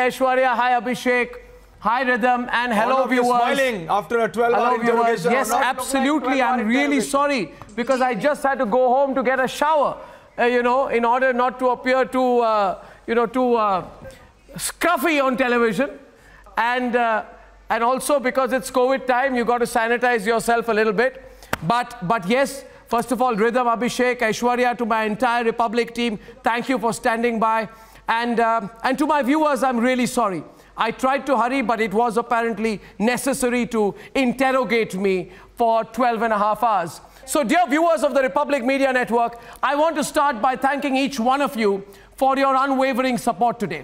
Aishwarya. Hi, Abhishek. Hi, Rhythm. And hello, viewers. Smiling after a 12-hour interrogation. Yes, absolutely. I'm really sorry because I just had to go home to get a shower, in order not to appear too, too scruffy on television. And also because it's COVID time, you got to sanitize yourself a little bit. But yes, first of all, Rhythm, Abhishek, Aishwarya, to my entire Republic team, thank you for standing by. And to my viewers, I'm really sorry. I tried to hurry, but it was apparently necessary to interrogate me for 12.5 hours. So, dear viewers of the Republic Media Network, I want to start by thanking each one of you for your unwavering support today.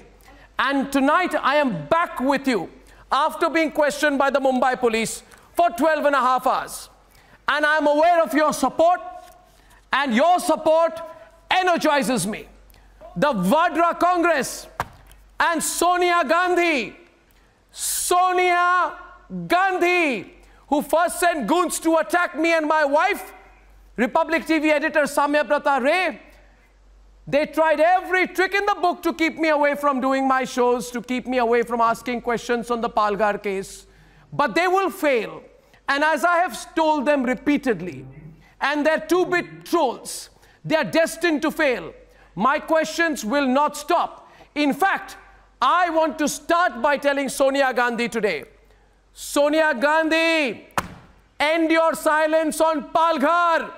And tonight, I am back with you after being questioned by the Mumbai police for 12.5 hours. And I'm aware of your support, and your support energizes me. The Vadra Congress and Sonia Gandhi, who first sent goons to attack me and my wife, Republic TV editor Samyabrata Ray. They tried every trick in the book to keep me away from doing my shows, to keep me away from asking questions on the Palghar case. But they will fail. And as I have told them repeatedly, and they're two-bit trolls, they are destined to fail. My questions will not stop. In fact, I want to start by telling Sonia Gandhi today, Sonia Gandhi, end your silence on Palghar.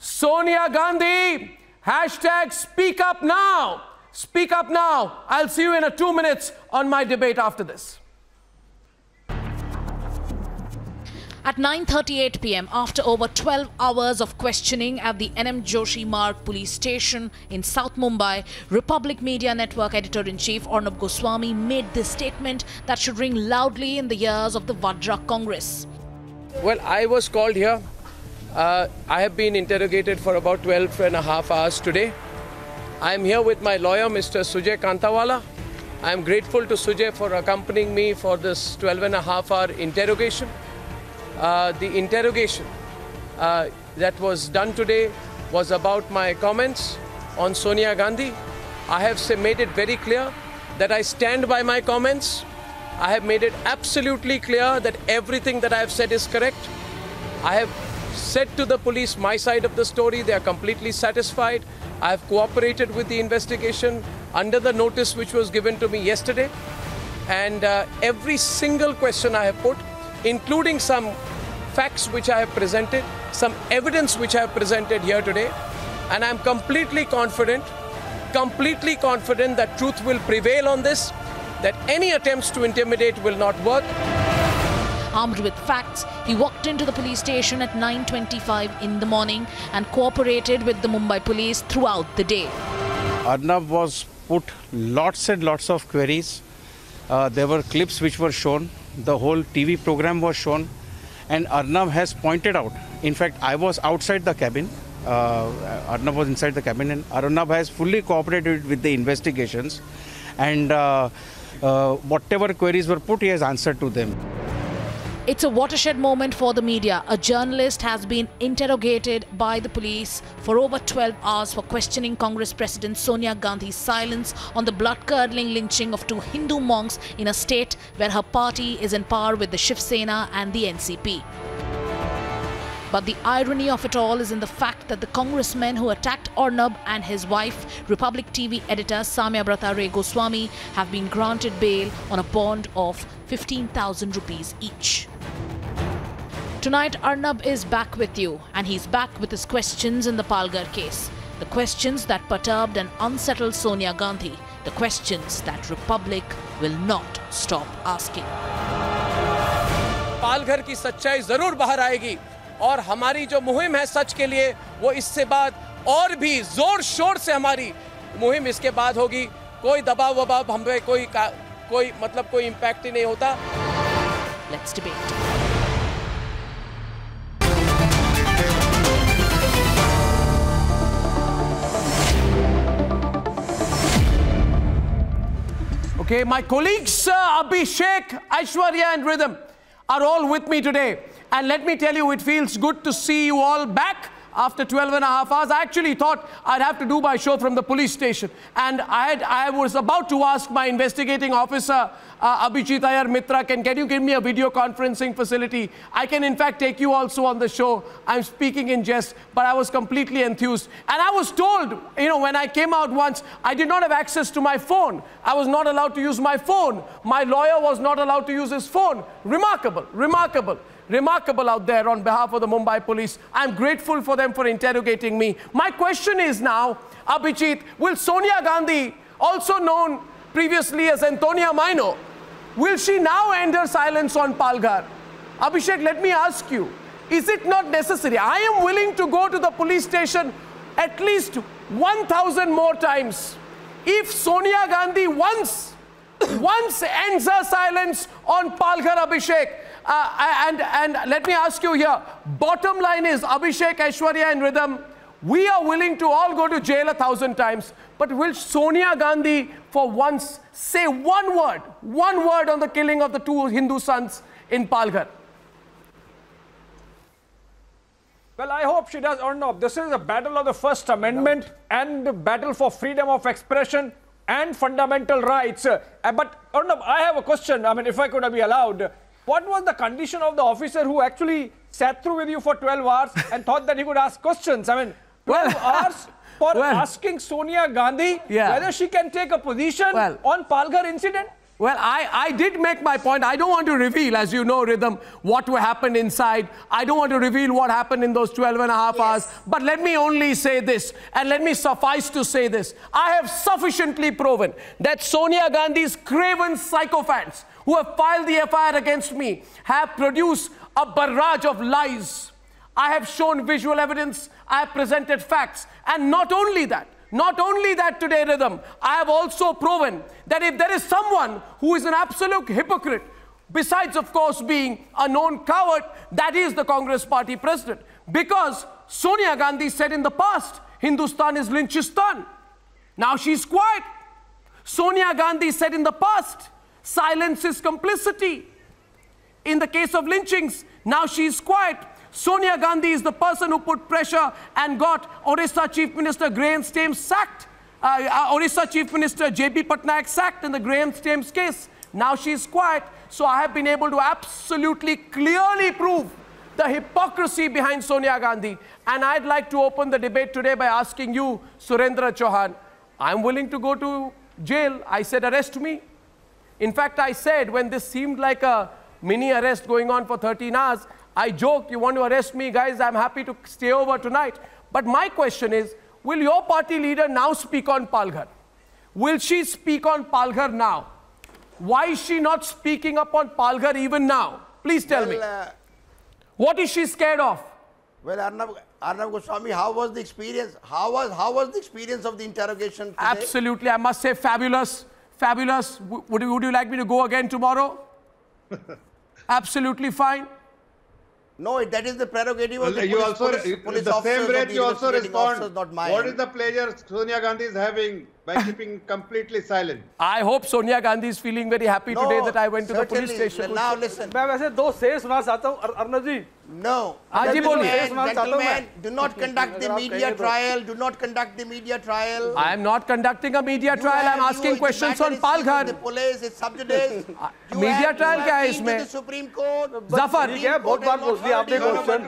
Sonia Gandhi, hashtag speak up now. Speak up now. I'll see you in 2 minutes on my debate after this. At 9:38 p.m., after over 12 hours of questioning at the NM Joshi Marg police station in South Mumbai, Republic Media Network editor-in-chief Arnab Goswami made this statement that should ring loudly in the ears of the Vadra Congress. Well, I was called here. I have been interrogated for about 12.5 hours today. I am here with my lawyer, Mr. Sujay Kantawala. I am grateful to Sujay for accompanying me for this 12.5-hour interrogation. The interrogation that was done today was about my comments on Sonia Gandhi. I have made it very clear that I stand by my comments. I have made it absolutely clear that everything that I have said is correct. I have said to the police my side of the story. They are completely satisfied. I have cooperated with the investigation under the notice which was given to me yesterday. And every single question I have put, including some facts which I have presented, some evidence which I have presented here today. And I'm completely confident that truth will prevail on this, that any attempts to intimidate will not work. Armed with facts, he walked into the police station at 9:25 in the morning and cooperated with the Mumbai police throughout the day. Arnab was put lots and lots of queries. There were clips which were shown. The whole TV program was shown. And Arnab has pointed out, in fact, I was outside the cabin. Arnab was inside the cabin, and Arnab has fully cooperated with the investigations. And whatever queries were put, he has answered to them. It's a watershed moment for the media. A journalist has been interrogated by the police for over 12 hours for questioning Congress President Sonia Gandhi's silence on the blood-curdling lynching of 2 Hindu monks in a state where her party is in power with the Shiv Sena and the NCP. But the irony of it all is in the fact that the congressmen who attacked Arnab and his wife, Republic TV editor Samyabrata Ray Goswami, have been granted bail on a bond of 15,000 rupees each. Tonight, Arnab is back with you, and he's back with his questions in the Palghar case. The questions that perturbed and unsettled Sonia Gandhi. The questions that Republic will not stop asking. Palghar की सच्चाई जरूर बाहर आएगी और हमारी जो मुहिम है सच के लिए वो इससे बाद और भी जोर शोर से हमारी मुहिम इसके बाद होगी। कोई दबाव वबाव हम पे कोई इम्पैक्ट ही नहीं होता। Let's debate. Okay, my colleagues Abhishek, Aishwarya and Rhythm are all with me today. And let me tell you, it feels good to see you all back after 12.5 hours. I actually thought I'd have to do my show from the police station. And I was about to ask my investigating officer, Abhijit Iyer Mitra, can you give me a video conferencing facility? I can in fact take you also on the show. I'm speaking in jest, but I was completely enthused. And I was told, you know, when I came out once, I did not have access to my phone. I was not allowed to use my phone. My lawyer was not allowed to use his phone. Remarkable, remarkable. Remarkable out there on behalf of the Mumbai police. I'm grateful for them for interrogating me. My question is now, Abhijit, will Sonia Gandhi, also known previously as Antonia Maino, will she now end her silence on Palghar? Abhishek, let me ask you, is it not necessary? I am willing to go to the police station at least 1,000 more times. If Sonia Gandhi once ends her silence on Palghar, Abhishek, and let me ask you here, bottom line is, Abhishek, Aishwarya and Rhythm, we are willing to all go to jail 1,000 times, but will Sonia Gandhi for once say one word on the killing of the 2 Hindu sons in Palghar? Well, I hope she does. Arnab, this is a battle of the First Amendment and the battle for freedom of expression and fundamental rights. But Arnab, I have a question. I mean, if I could be allowed. What was the condition of the officer who actually sat through with you for 12 hours and thought that he could ask questions? I mean, 12 hours for asking Sonia Gandhi whether she can take a position on Palghar incident? Well, I did make my point. I don't want to reveal, as you know, Rhythm, what happened inside. I don't want to reveal what happened in those 12.5 hours. But let me only say this, and let me suffice to say this. I have sufficiently proven that Sonia Gandhi's craven sycophants who have filed the FIR against me have produced a barrage of lies. I have shown visual evidence. I have presented facts. And not only that today, Rhythm, I have also proven that if there is someone who is an absolute hypocrite, besides, of course, being a known coward, that is the Congress party president. Because Sonia Gandhi said in the past, Hindustan is Lynchistan. Now she's quiet. Sonia Gandhi said in the past, silence is complicity. In the case of lynchings, now she's quiet. Sonia Gandhi is the person who put pressure and got Orissa Chief Minister Graham Stames sacked. Orissa Chief Minister J.B. Patnaik sacked in the Graham Stames case. Now she's quiet. So I have been able to absolutely clearly prove the hypocrisy behind Sonia Gandhi. And I'd like to open the debate today by asking you, Surendra Chauhan, I'm willing to go to jail. I said, arrest me. In fact, I said, when this seemed like a mini arrest going on for 13 hours, I joked, you want to arrest me, guys, I'm happy to stay over tonight. But my question is, will your party leader now speak on Palghar? Will she speak on Palghar now? Why is she not speaking up on Palghar even now? Please tell me. What is she scared of? Well, Arnab Goswami, how was the experience? How was the experience of the interrogation today? Absolutely, I must say fabulous. Fabulous. Would you like me to go again tomorrow? Absolutely fine. No, that is the prerogative of the police the same breath you also respond. Officers, not mine. What is the pleasure Sonia Gandhi is having by keeping completely silent? I hope Sonia Gandhi is feeling very happy today that I went to the police station. Now listen. मैं वैसे 2 शेर सुना चाहता हूँ अर्नब जी. No. Gentlemen, do not conduct the media trial. Do not conduct the media trial. I am not conducting a media trial. I am asking questions on Palghar. The police is sub judice. Media trial क्या है इसमें? The Supreme Court. Zafar. ठीक है, बहुत बार पूछ लिया आपने question.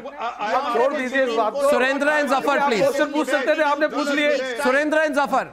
छोड़ दीजिए इस बात को. Surendra and Zafar, please. Question पूछ सकते थे, आपने पूछ लिए. Surendra and Zafar.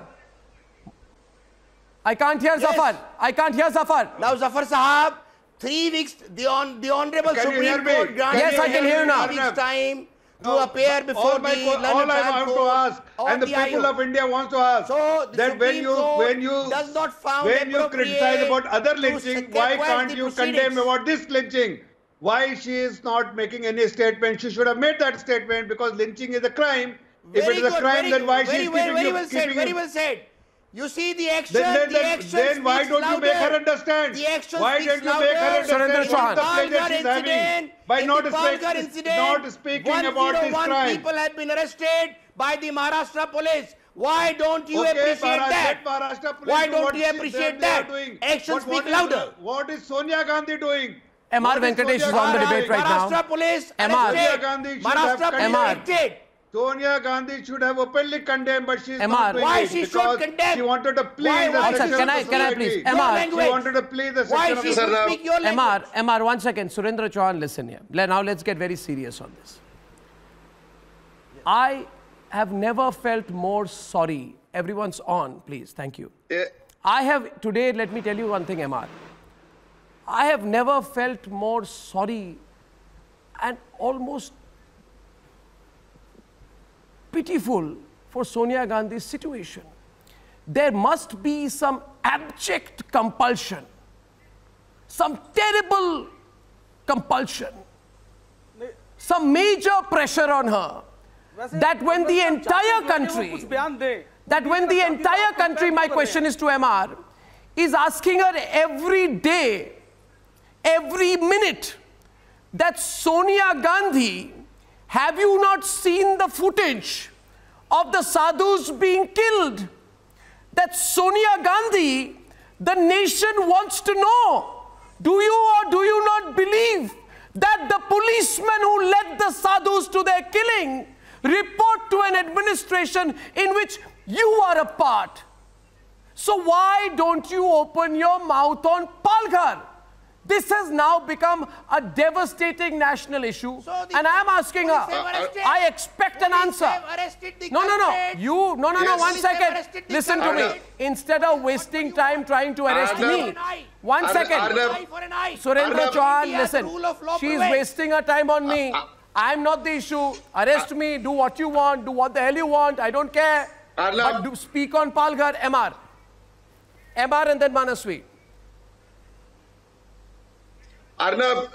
I can't hear Zafar. I can't hear Zafar. Now Zafar Sahab, 3 weeks, the Honorable Supreme Court granted Yes, I can hear you now. 3 weeks time to appear before the London all I want to ask, and the people of India wants to ask, so that when you does not found criticize about other lynching, why can't you condemn about this lynching? Why she is not making any statement? She should have made that statement, because lynching is a crime. If it is a crime, then why she is keeping Very well said. You see the action. Then why don't you make her understand? Why don't you make her understand what the pleasure she's having by not speaking about this crime? People have been arrested by the Maharashtra police. Why don't you appreciate that? Why don't you appreciate that? Actions speak louder. What is Sonia Gandhi doing? MR Venkatesh is on the debate right now. Maharashtra police MR. arrested. Maharashtra police arrested Sonia Gandhi should have openly condemned, but she's MR, not doing why it she because should condemn? she wanted to please Why? the One section second, of the can I society. please? MR. She wanted to please the Why section of she the should society. speak your language? MR, 1 second. Surendra Chauhan, listen here. Now let's get very serious on this. I have never felt more sorry. Everyone's on, please. Thank you. I have, today, let me tell you one thing, MR. I have never felt more sorry and almost pitiful for Sonia Gandhi's situation. There must be some abject compulsion, some terrible compulsion, some major pressure on her, that when the entire country, my question is to MR, is asking her every day, every minute, that Sonia Gandhi, have you not seen the footage of the sadhus being killed? That Sonia Gandhi, the nation wants to know, do you or do you not believe that the policemen who led the sadhus to their killing report to an administration in which you are a part? So why don't you open your mouth on Palghar? This has now become a devastating national issue, and I am asking her. I expect an answer. No, one second. Listen to me. Instead of wasting time trying to arrest me, 1 second. Surendra Chauhan, listen. She is wasting her time on me. I am not the issue. Arrest me, do what you want, do what the hell you want. I don't care. But do speak on Palghar, MR. MR and then Manaswi. Arnab,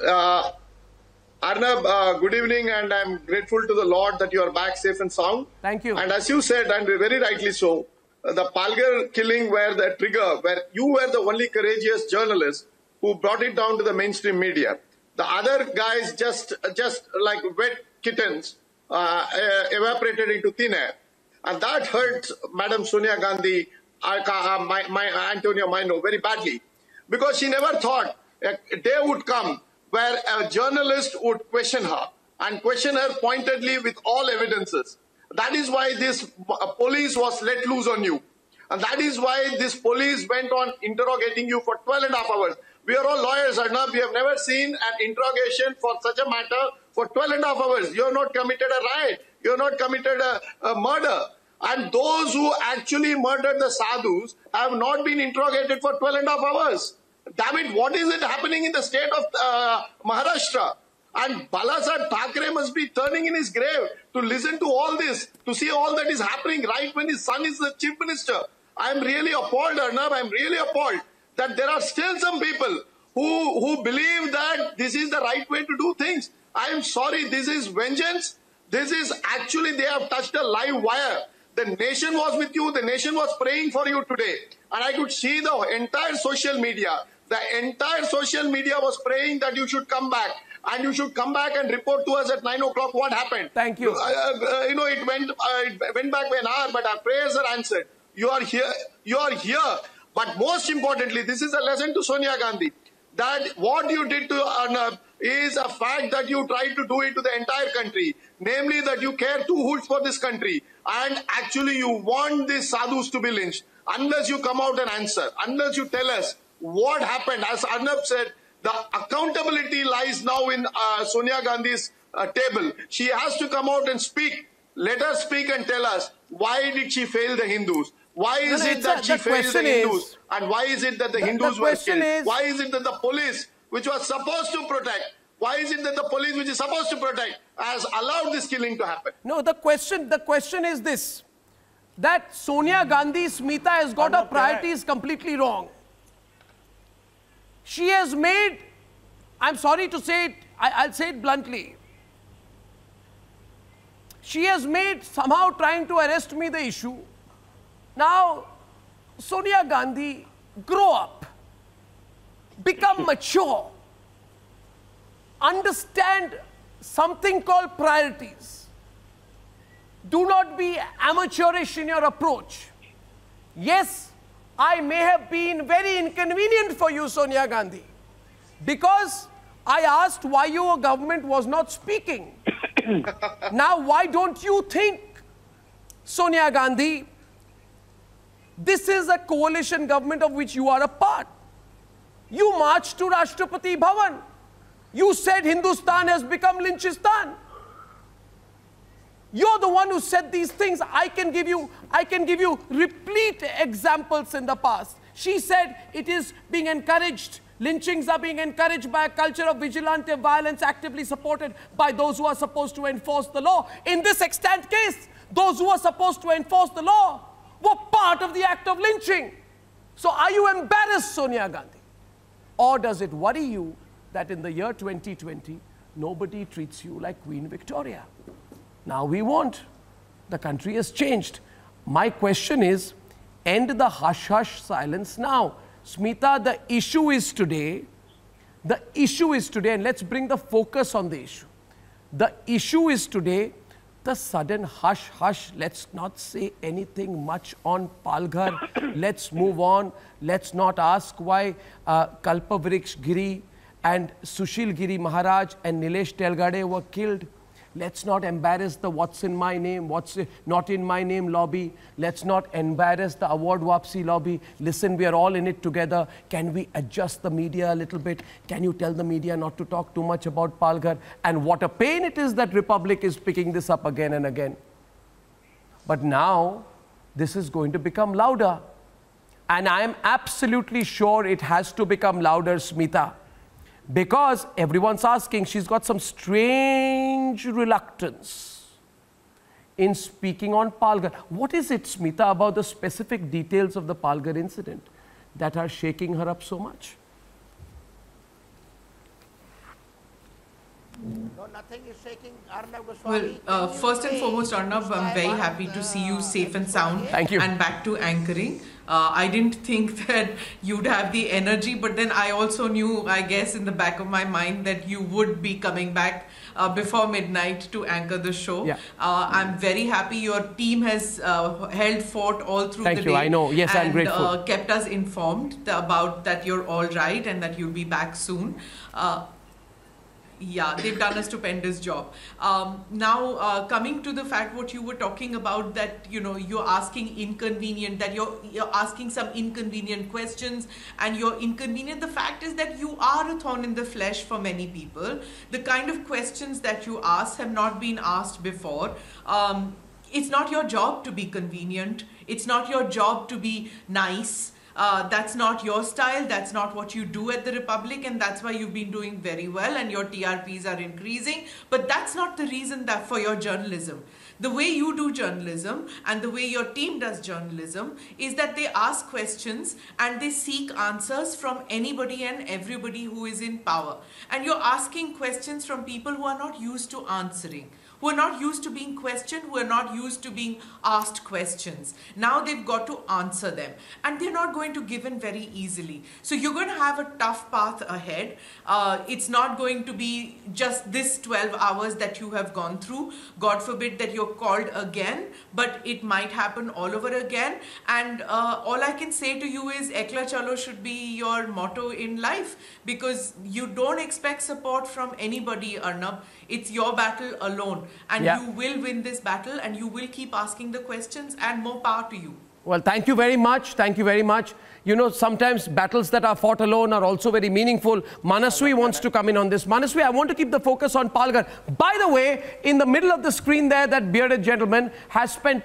good evening, and I'm grateful to the Lord that you are back safe and sound. Thank you. And as you said, and very rightly so, the Palghar killing were the trigger, where you were the only courageous journalist who brought it down to the mainstream media. The other guys just like wet kittens evaporated into thin air. And that hurt Madam Sonia Gandhi, Antonio Maino, very badly. Because she never thought a day would come where a journalist would question her and question her pointedly with all evidences. That is why this police was let loose on you. And that is why this police went on interrogating you for 12 and a half hours. We are all lawyers, Arnab. We have never seen an interrogation for such a matter for 12 and a half hours. You have not committed a riot. You have not committed a murder. And those who actually murdered the sadhus have not been interrogated for 12 and a half hours. Damn it, what is it happening in the state of Maharashtra? And Balasaheb Thackeray must be turning in his grave to listen to all this, to see all that is happening right when his son is the chief minister. I am really appalled, Arnab. I am really appalled that there are still some people who believe that this is the right way to do things. I am sorry, this is vengeance. This is actually, they have touched a live wire. The nation was with you. The nation was praying for you today. And I could see the entire social media. The entire social media was praying that you should come back. And you should come back and report to us at 9 o'clock what happened. Thank you. It went back by an hour, but our prayers are answered. You are here. You are here. But most importantly, this is a lesson to Sonia Gandhi. That what you did to Arnab is a fact that you tried to do it to the entire country. Namely, that you care 2 hoots for this country. And actually, you want these sadhus to be lynched. Unless you come out and answer. Unless you tell us what happened. As Arnab said, the accountability lies now in Sonia Gandhi's table. She has to come out and speak. Let her speak and tell us, why did she fail the Hindus? Why is it that she failed the Hindus? And why is it that the Hindus were killed? Why is it that the police, which was supposed to protect, why is it that the police, which is supposed to protect, has allowed this killing to happen? No, the question is this, that Sonia Gandhi, Smita has got her priorities completely wrong. She has made, I'm sorry to say it, I'll say it bluntly, she has made somehow trying to arrest me the issue. Now, Sonia Gandhi, grow up, become mature, understand something called priorities. Do not be amateurish in your approach. Yes, I may have been very inconvenient for you, Sonia Gandhi, because I asked why your government was not speaking. Now, why don't you think, Sonia Gandhi, this is a coalition government of which you are a part. You marched to Rashtrapati Bhavan. You said Hindustan has become Lynchistan. You're the one who said these things. I can give you replete examples in the past. She said it is being encouraged. Lynchings are being encouraged by a culture of vigilante violence actively supported by those who are supposed to enforce the law. In this extant case, those who are supposed to enforce the law were part of the act of lynching. So are you embarrassed, Sonia Gandhi? Or does it worry you that in the year 2020, nobody treats you like Queen Victoria? Now we won't. The country has changed. My question is, end the hush-hush silence now. Smita, the issue is today, and let's bring the focus on the issue. The issue is today, the sudden hush-hush, let's not say anything much on Palghar. Let's move on. Let's not ask why Kalpavriksha Giri and Sushil Giri Maharaj and Nilesh Telgade were killed. Let's not embarrass the what's in my name, what's not in my name lobby. Let's not embarrass the award wapsi lobby. Listen, we are all in it together. Can we adjust the media a little bit? Can you tell the media not to talk too much about Palghar? And what a pain it is that Republic is picking this up again and again. But now, this is going to become louder. And I am absolutely sure it has to become louder, Smita. Because everyone's asking, she's got some strange reluctance in speaking on Palghar. What is it, Smita, about the specific details of the Palghar incident that are shaking her up so much? No, nothing is shaking. Arnab Goswami. Well, first and foremost, Arnab, I'm very happy to see you safe and sound. Thank you. And back to anchoring. I didn't think that you'd have the energy, but then I also knew, I guess, in the back of my mind that you would be coming back before midnight to anchor the show. Yeah. I'm very happy your team has held fort all through the day. Thank you, I know. Yes, I'm grateful. And kept us informed about that you're all right and that you'll be back soon. Yeah, they've done a stupendous job. Now, coming to the fact what you were talking about, that you're asking inconvenient, that you're asking some inconvenient questions, and you're inconvenient. The fact is that you are a thorn in the flesh for many people. The kind of questions that you ask have not been asked before. It's not your job to be convenient. It's not your job to be nice. That's not your style, that's not what you do at the Republic, and that's why you've been doing very well and your TRPs are increasing. But that's not the reason that for your journalism. The way you do journalism and the way your team does journalism is that they ask questions and they seek answers from anybody and everybody who is in power. And you're asking questions from people who are not used to answering, who are not used to being questioned, who are not used to being asked questions. Now they've got to answer them, and they're not going to give in very easily. So you're going to have a tough path ahead. It's not going to be just this 12 hours that you have gone through. God forbid that you're called again, but it might happen all over again. And all I can say to you is Ekla Chalo should be your motto in life, because you don't expect support from anybody, Arnab. It's your battle alone. And you will win this battle, and you will keep asking the questions, and more power to you. Well, thank you very much. Thank you very much. You know, sometimes battles that are fought alone are also very meaningful. Manaswi wants to come in on this. Manaswi, I want to keep the focus on Palghar. By the way, in the middle of the screen there, that bearded gentleman has spent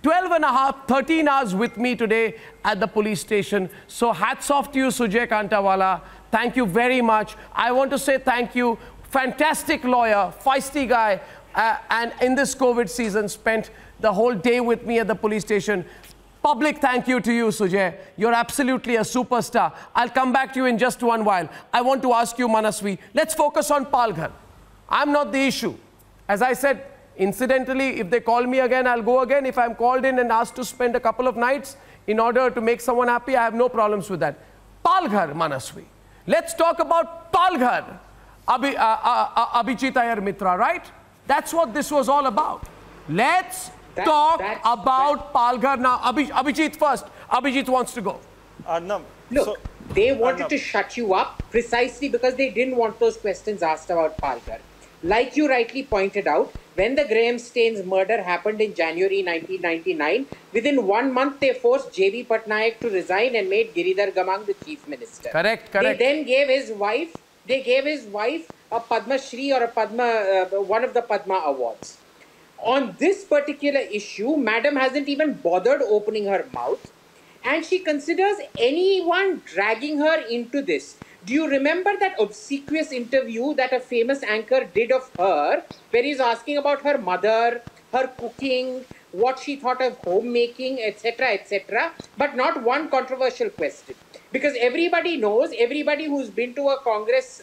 13 hours with me today at the police station. So hats off to you, Sujay Kantawala. Thank you very much. I want to say thank you. Fantastic lawyer, feisty guy, and in this COVID season spent the whole day with me at the police station. Public thank you to you, Sujay. You're absolutely a superstar. I'll come back to you in just one while. I want to ask you, Manaswi, let's focus on Palghar. I'm not the issue. As I said, incidentally, if they call me again, I'll go again. If I'm called in and asked to spend a couple of nights in order to make someone happy, I have no problems with that. Palghar, Manaswi. Let's talk about Palghar. Abhijit Iyer Mitra, right? That's what this was all about. Let's talk about Palghar now. Abhijit first. Abhijit wants to go. Look, they wanted to shut you up precisely because they didn't want those questions asked about Palghar. Like you rightly pointed out, when the Graham Staines murder happened in January 1999, within 1 month they forced J.B. Patnaik to resign and made Giridhar Gamang the chief minister. Correct. They then gave his wife a Padma Shri or a Padma, one of the Padma awards. On this particular issue, Madam hasn't even bothered opening her mouth, and she considers anyone dragging her into this. Do you remember that obsequious interview that a famous anchor did of her, where he's asking about her mother, her cooking, what she thought of homemaking, etc., but not one controversial question? Because everybody knows, everybody who's been to a Congress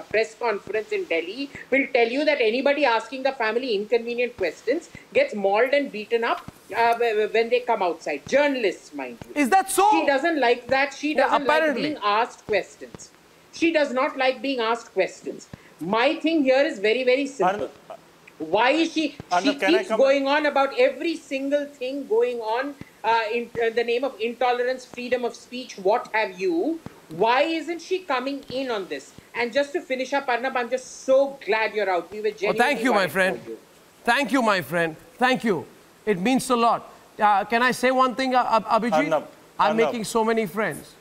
press conference in Delhi will tell you that anybody asking the family inconvenient questions gets mauled and beaten up when they come outside. Journalists, mind you. Is that so? She doesn't like that. She doesn't like being asked questions. She does not like being asked questions. My thing here is very, very simple. Why is she keeps going on about every single thing going on in the name of intolerance, freedom of speech, what have you. Why isn't she coming in on this? And just to finish up, Arnab, I'm just so glad you're out. We were genuinely thank you, my friend. Thank you, my friend. Thank you. It means a lot. Can I say one thing, Abhijit? I'm making so many friends.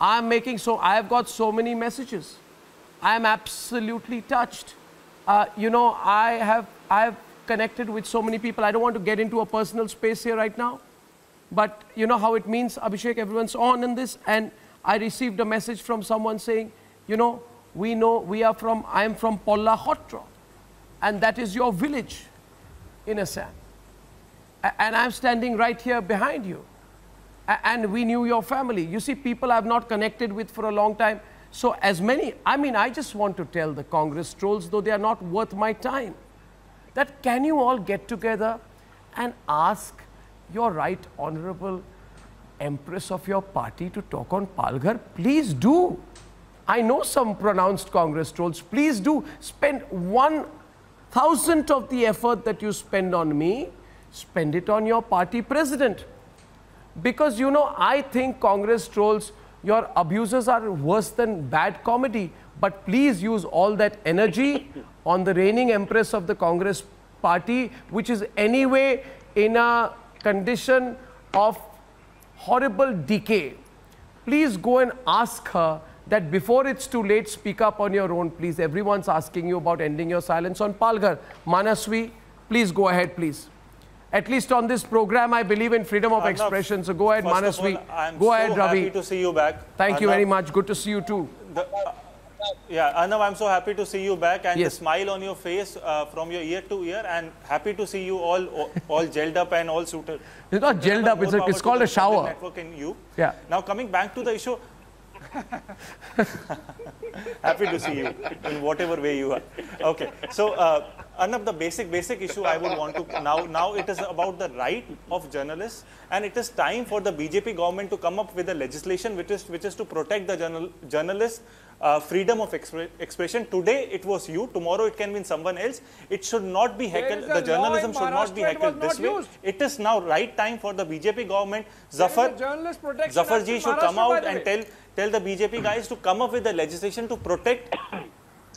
I have got so many messages. I am absolutely touched. You know, I have connected with so many people. I don't want to get into a personal space here right now. But you know how it means, Abhishek, everyone's on in this. And I received a message from someone saying, you know I am from Polla Hotra. And that is your village in Assam. And I'm standing right here behind you. And we knew your family. You see, people I've not connected with for a long time. So as many, I just want to tell the Congress trolls, though they are not worth my time, that can you all get together and ask your right honorable empress of your party to talk on Palghar? Please do. I know some pronounced Congress trolls. Please do. Spend 1,000th of the effort that you spend on me, spend it on your party president. Because, you know, I think Congress trolls, your abuses are worse than bad comedy. But please use all that energy on the reigning empress of the Congress party, which is anyway in a condition of horrible decay. Please go and ask her that before it's too late, speak up on your own, please. Everyone's asking you about ending your silence on Palghar. Manaswi, please go ahead, please. At least on this program, I believe in freedom of expression. So go ahead, Manaswi. Go ahead, Ravi. Happy to see you back. Thank you very much. Good to see you too. Yeah, Arnab, I'm so happy to see you back, and the smile on your face from your ear to ear, and happy to see you all gelled up and all suited. It's not gelled up, it's called a shower. Network in you. Yeah. Now coming back to the issue, happy to see you in whatever way you are. Okay, so Arnab, the basic issue I would want to now it is about the right of journalists, and it is time for the BJP government to come up with a legislation which is to protect the journalists. Freedom of expression. Today it was you, tomorrow it can be someone else. It should not be heckled. The journalism should not be heckled this way. It is now right time for the BJP government. Zafar ji should come out and tell the BJP guys to come up with the legislation to protect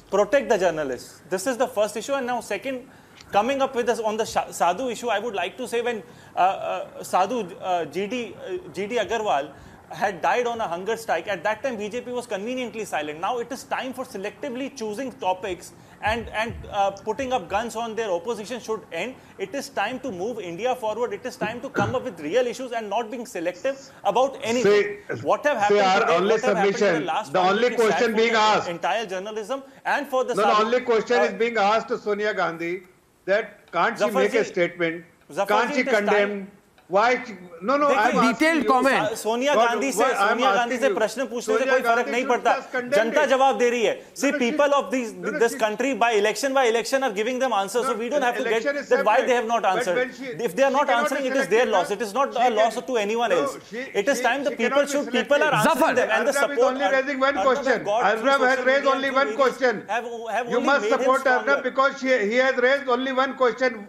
the journalists. This is the first issue. And now second, coming up with us on the Sadhu issue, I would like to say when Sadhu GD Agarwal had died on a hunger strike, at that time BJP was conveniently silent. Now it is time for selectively choosing topics and putting up guns on their opposition should end. It is time to move India forward. It is time to come up with real issues and not being selective about anything. What have happened today, the only question being asked, entire journalism and for the the only question is being asked to Sonia Gandhi that can't she make a statement, can't she condemn? Why? No, detailed comment. Sonia Gandhi से प्रश्न पूछने से कोई फर्क नहीं पड़ता. जनता जवाब दे रही है. See, people of this country by election are giving them answers. So we don't have to get that why they have not answered. If they are not answering, it is their loss. It is not a loss to anyone else. It is time the people are answering them and the support. Only raising one question. Arnab has raised only one question. You must support Arnab because he has raised only one question.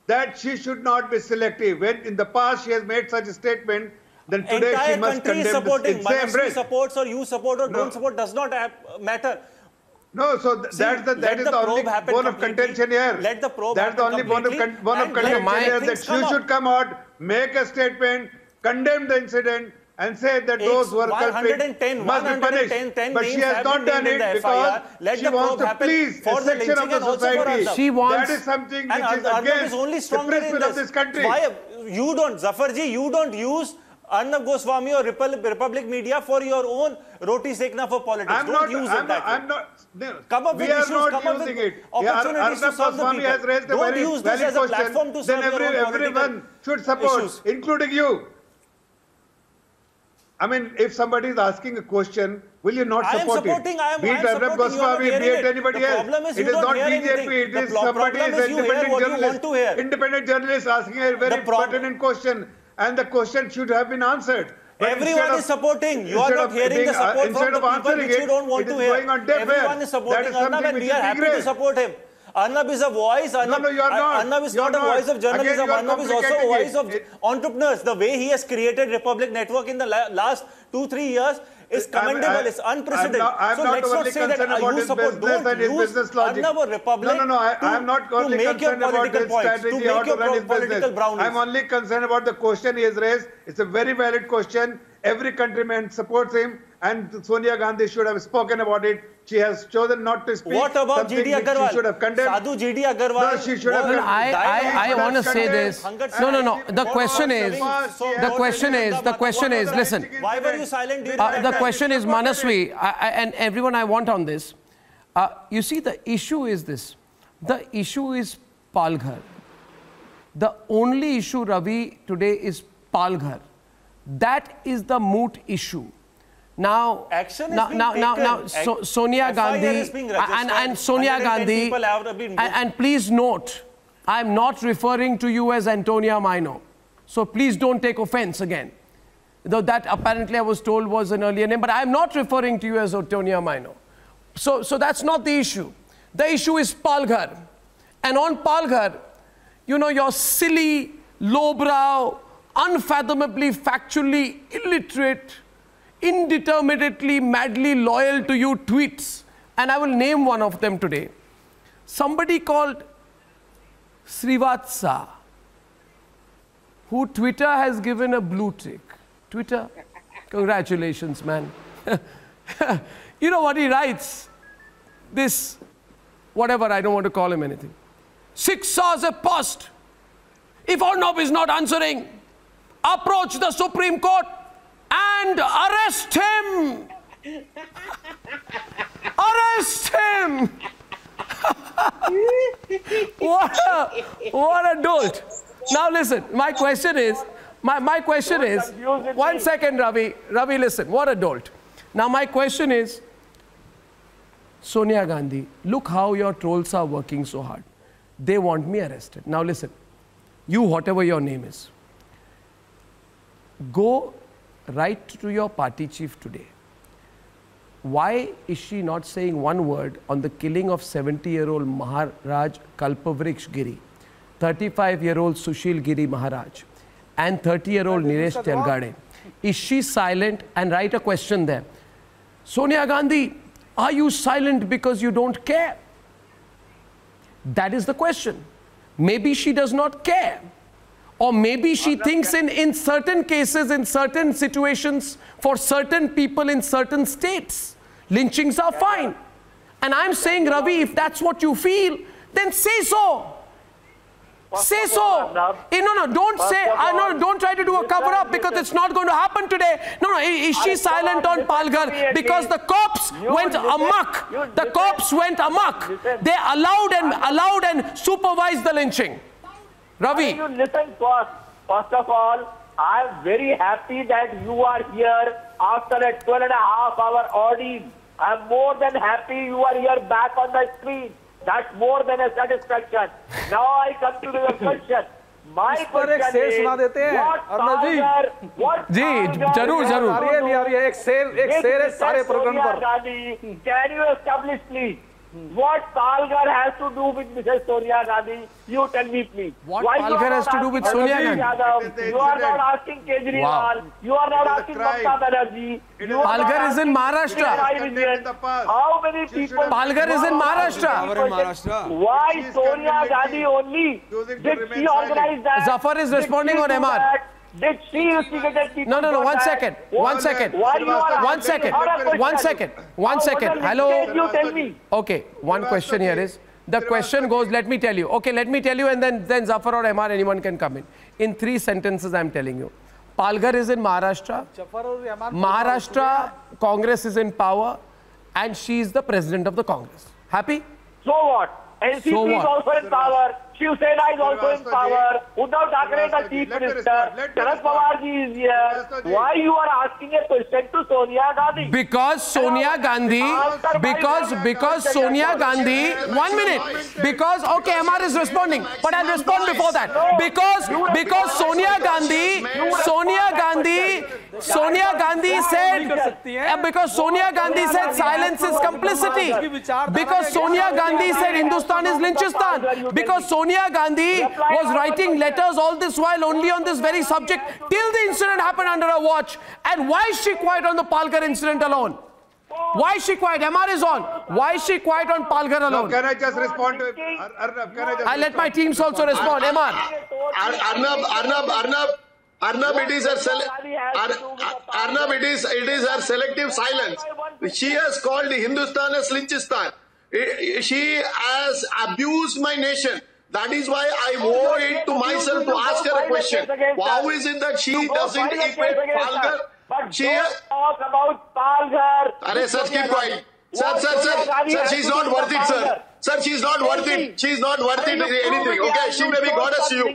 That she should not be selective. When in the past she has made such a statement, then today she must condemn this. Manaswi supports or you support or don't support does not matter. No, so that is the only bone of contention here. Let the probe That's the only bone of contention here, that she should come out, make a statement, condemn the incident, and say that those who are culprits must be punished. But she has not done it because she wants to please a section of the society. She wants... That is something which is against the principle of this country. Why you don't, Zafarji, you don't use Arnab Goswami or Republic Media for your own roti sekna for politics. Don't use it that way. I'm not. Come up with issues, come up with opportunities to serve the people. Don't use this as a platform to serve your own everyone should support, including you. I mean, if somebody is asking a question, will you not support it? Be it Arnab Goswami, be it anybody else. It is not BJP, it is somebody, an independent journalist asking a very pertinent question, and the question should have been answered. Everyone is supporting. You are not hearing the support from the people which you don't want to hear. Everyone is supporting Arnab and we are happy to support him. Arnab is a voice. Arnab is not a voice of journalism. Arnab is also a voice of entrepreneurs. The way he has created Republic Network in the last 2-3 years is commendable. It's unprecedented. So let's not say that you support. Don't use Arnab or Republic to make your political points, to make your political brownies. I'm only concerned about the question he has raised. It's a very valid question. Every countryman supports him, and Sonia Gandhi should have spoken about it. She has chosen not to speak. What about GD Agarwal? She should have condemned. Sadhu GD Agarwal. No, she should have condemned. I want to say this. No. The question is, listen. Why were you silent during that? The question is, Manaswi, and everyone I want on this. You see, the issue is this. The issue is Palghar. The only issue, Ravi, today is Palghar. That is the moot issue. Now, Sonia Gandhi and Sonia Gandhi, and please note, I'm not referring to you as Antonia Maino. So please don't take offense again. Though that apparently I was told was an earlier name, but I'm not referring to you as Antonia Maino. So that's not the issue. The issue is Palghar. And on Palghar, you know, your silly, lowbrow, unfathomably, factually illiterate, indeterminately, madly loyal to you tweets, and I will name one of them today. Somebody called Srivatsa, who Twitter has given a blue tick. Twitter, congratulations, man. You know what he writes? This, whatever, I don't want to call him anything. 6 hours have passed. If Arnab is not answering, approach the Supreme Court and arrest him. Arrest him. What a dolt. Now listen, my question is, one second, Ravi, listen, what a dolt. Now my question is, Sonia Gandhi, look how your trolls are working so hard. They want me arrested. Now listen, you, whatever your name is, go right to your party chief today. Why is she not saying one word on the killing of 70-year-old Maharaj Kalpavriksha Giri, 35-year-old Sushil Giri Maharaj, and 30-year-old Nilesh Telgade? Is she silent? And write a question there. Sonia Gandhi, are you silent because you don't care? That is the question. Maybe she does not care. Or maybe she thinks in certain cases, in certain situations, for certain people in certain states, lynchings are fine. And I'm saying, Ravi, if that's what you feel, then say so. Say so. Don't say, don't try to do a cover-up because it's not going to happen today. No, is she silent on Palghar? Because the cops went amok. The cops went amok. They allowed and supervised the lynching. Ravi. You listen first. First of all, I am very happy that you are here after a 12.5-hour ordeal. I am more than happy you are here back on the screen. That's more than a satisfaction. Now I come to the question. My question is, what Sonia Gandhi, can you establish please? What Palghar has to do with Mrs. Sonia Gandhi? You tell me, please. What Palghar has to do with Sonia Gandhi? You are not asking Kejriwal. Wow. You are not asking Mamata Banerjee. Palghar is in Maharashtra. How many people? Palghar is in Maharashtra. Why Sonia Gandhi only? Did she organize that? Zafar is responding on MR. Did she instigate people? No, one second. One second. Hello. You tell me. Okay, one question here is, the question goes, let me tell you. Okay, let me tell you, and then Zafar or MR, anyone can come in. In 3 sentences, I'm telling you. Palghar is in Maharashtra. Maharashtra, Congress is in power, and she is the president of the Congress. Happy? So what? NCP is also in power. Shiv Sena is also in power. Uddhav Thackeray is the chief minister. Sharad Pawar ji is here. Why you are asking a question to Sonia Gandhi? Because Sonia Gandhi, because Sonia Gandhi, 1 minute. Because, okay, MR is responding, but I'll respond before that. Because Sonia Gandhi said silence is complicity. Because Sonia Gandhi said Hindustan is Lynchistan. Because Sonia Gandhi was writing letters all this while only on this very subject till the incident happened under her watch. And why is she quiet on the Palghar incident alone? Why is she quiet? MR is on. Why is she quiet on Palghar alone? Can I just respond to I'll let my teams also respond. MR. Arnab, it is her selective silence. She has called Hindustan as Lynchistan. She has abused my nation. That is why I owe it to myself to ask her a question. How is it that she doesn't equate Palghar? She talk about Palghar. Arey sir, keep quiet. Sir, she's not worth it, sir. Sir, she's not worth it. She's not worth it anything. Okay, she may be goddess to you.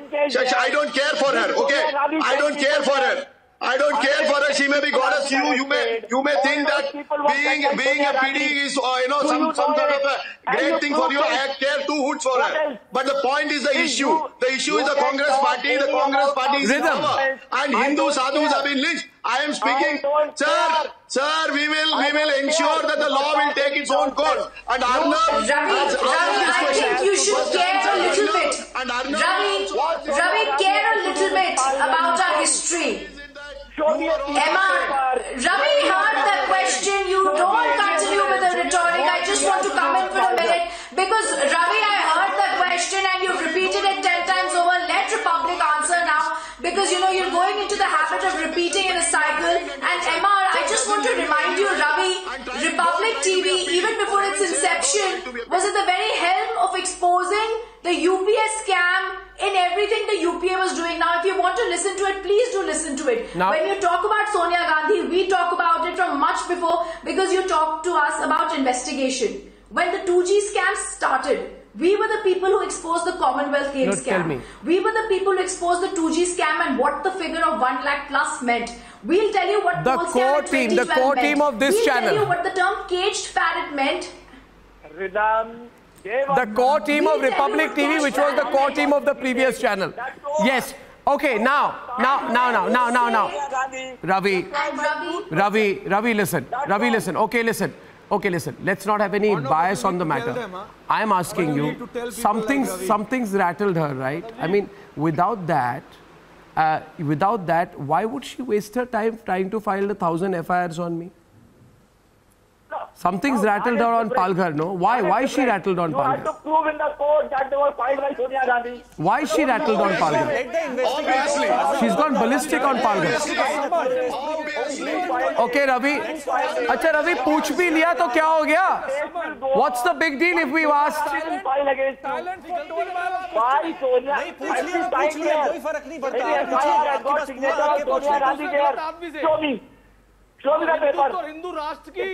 I don't care for her. Okay, I don't care for her. I don't care for her. She may be goddess to you. You may think that being a PD is some sort of a great thing for you. I care 2 hoots for her. But the point is the issue. The issue is the Congress party. The Congress party is in power. And Hindu sadhus have been lynched. I am speaking, sir. We will ensure that the law will take its own course. And Arnab, I think you should care a little bit. Ravi, care a little bit about our history. Emma, Ravi heard the question. You don't continue with the rhetoric. I just want to come in for a minute because Ravi, I heard the question and you've repeated it 10 times over. Let Republic answer now because you're going into the habit of repeating in a cycle. And Emma, I just want to remind you, Ravi, Republic TV, even before its inception, was at the very helm of exposing the UPA scam in everything the UPA was doing. Now, if you want to listen to it, please do listen to it. Now, when you talk about Sonia Gandhi, we talk about it from much before because you talked to us about investigation. When the 2G scam started, we were the people who exposed the Commonwealth Games scam. We were the people who exposed the 2G scam and what the figure of 1 lakh plus meant. We'll tell you what the core team of this channel. We'll tell you what the term caged parrot meant. The core team of Republic TV, which was the core team of the previous channel. Yes. Okay, now. Ravi, listen. Okay, listen. Let's not have any bias on the matter. I'm asking you, something's rattled her, right? I mean, without that, why would she waste her time trying to file 1,000 FIRs on me? Something's rattled her on Palghar, no? Why is she rattled on Palghar? You have to prove in the court that they were filed by Sonia Gandhi. Why is she rattled on Palghar? She's gone ballistic on Palghar. Okay, Ravi. Acha, Ravi, पूछ भी लिया तो क्या हो गया? What's the big deal if we've asked? Why Sonia? पूछ लिया, कोई फर्क नहीं पड़ता. Show me. Show me the paper.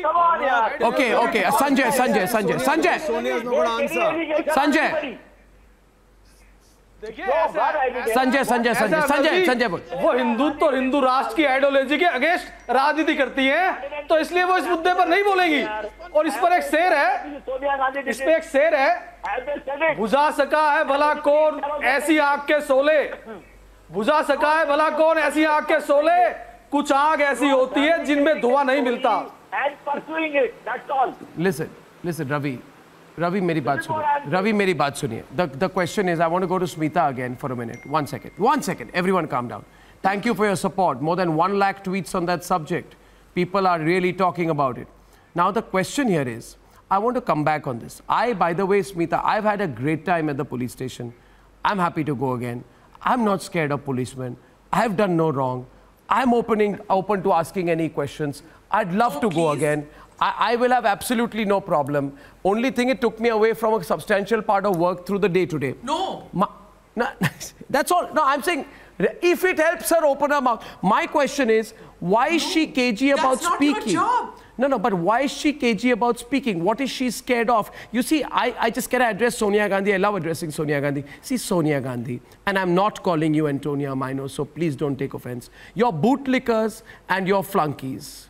Come on, yaar. Okay. Sanjay. Sanjay बोल. वो हिंदुत्व और हिंदू राष्ट्र की आइडियोलॉजी के अगेंस्ट राजनीति करती हैं, तो इसलिए वो इस मुद्दे पर नहीं बोलेंगी. और इस पर एक शेर है, बुझा सका है भला कौन ऐसी आग के शोले, बुझा सका है भला कौन ऐसी आग के शोले, कुछ आग ऐसी होती है जिनमें धुआं नहीं मिलता. Listen, Ravi. Ravi, मेरी बात सुनिए. Ravi, मेरी बात सुनिए. The question is, I want to go to Smita again for a minute. 1 second. 1 second. Everyone calm down. Thank you for your support. More than 1 lakh tweets on that subject. People are really talking about it. Now the question here is, I want to come back on this. By the way, Smita, I've had a great time at the police station. I'm happy to go again. I'm not scared of policemen. I've done no wrong. I'm open to asking any questions. I'd love to go again. I will have absolutely no problem. Only thing, it took me away from a substantial part of work through the day-to-day. No. No, that's all. No, I'm saying, if it helps her open her mouth. My question is, why is she cagey about speaking? That's not your job. No, but why is she cagey about speaking? What is she scared of? You see, I just cannot address Sonia Gandhi. I love addressing Sonia Gandhi. See, Sonia Gandhi, and I'm not calling you Antonia Mino, so please don't take offense. You're bootlickers and you're flunkies.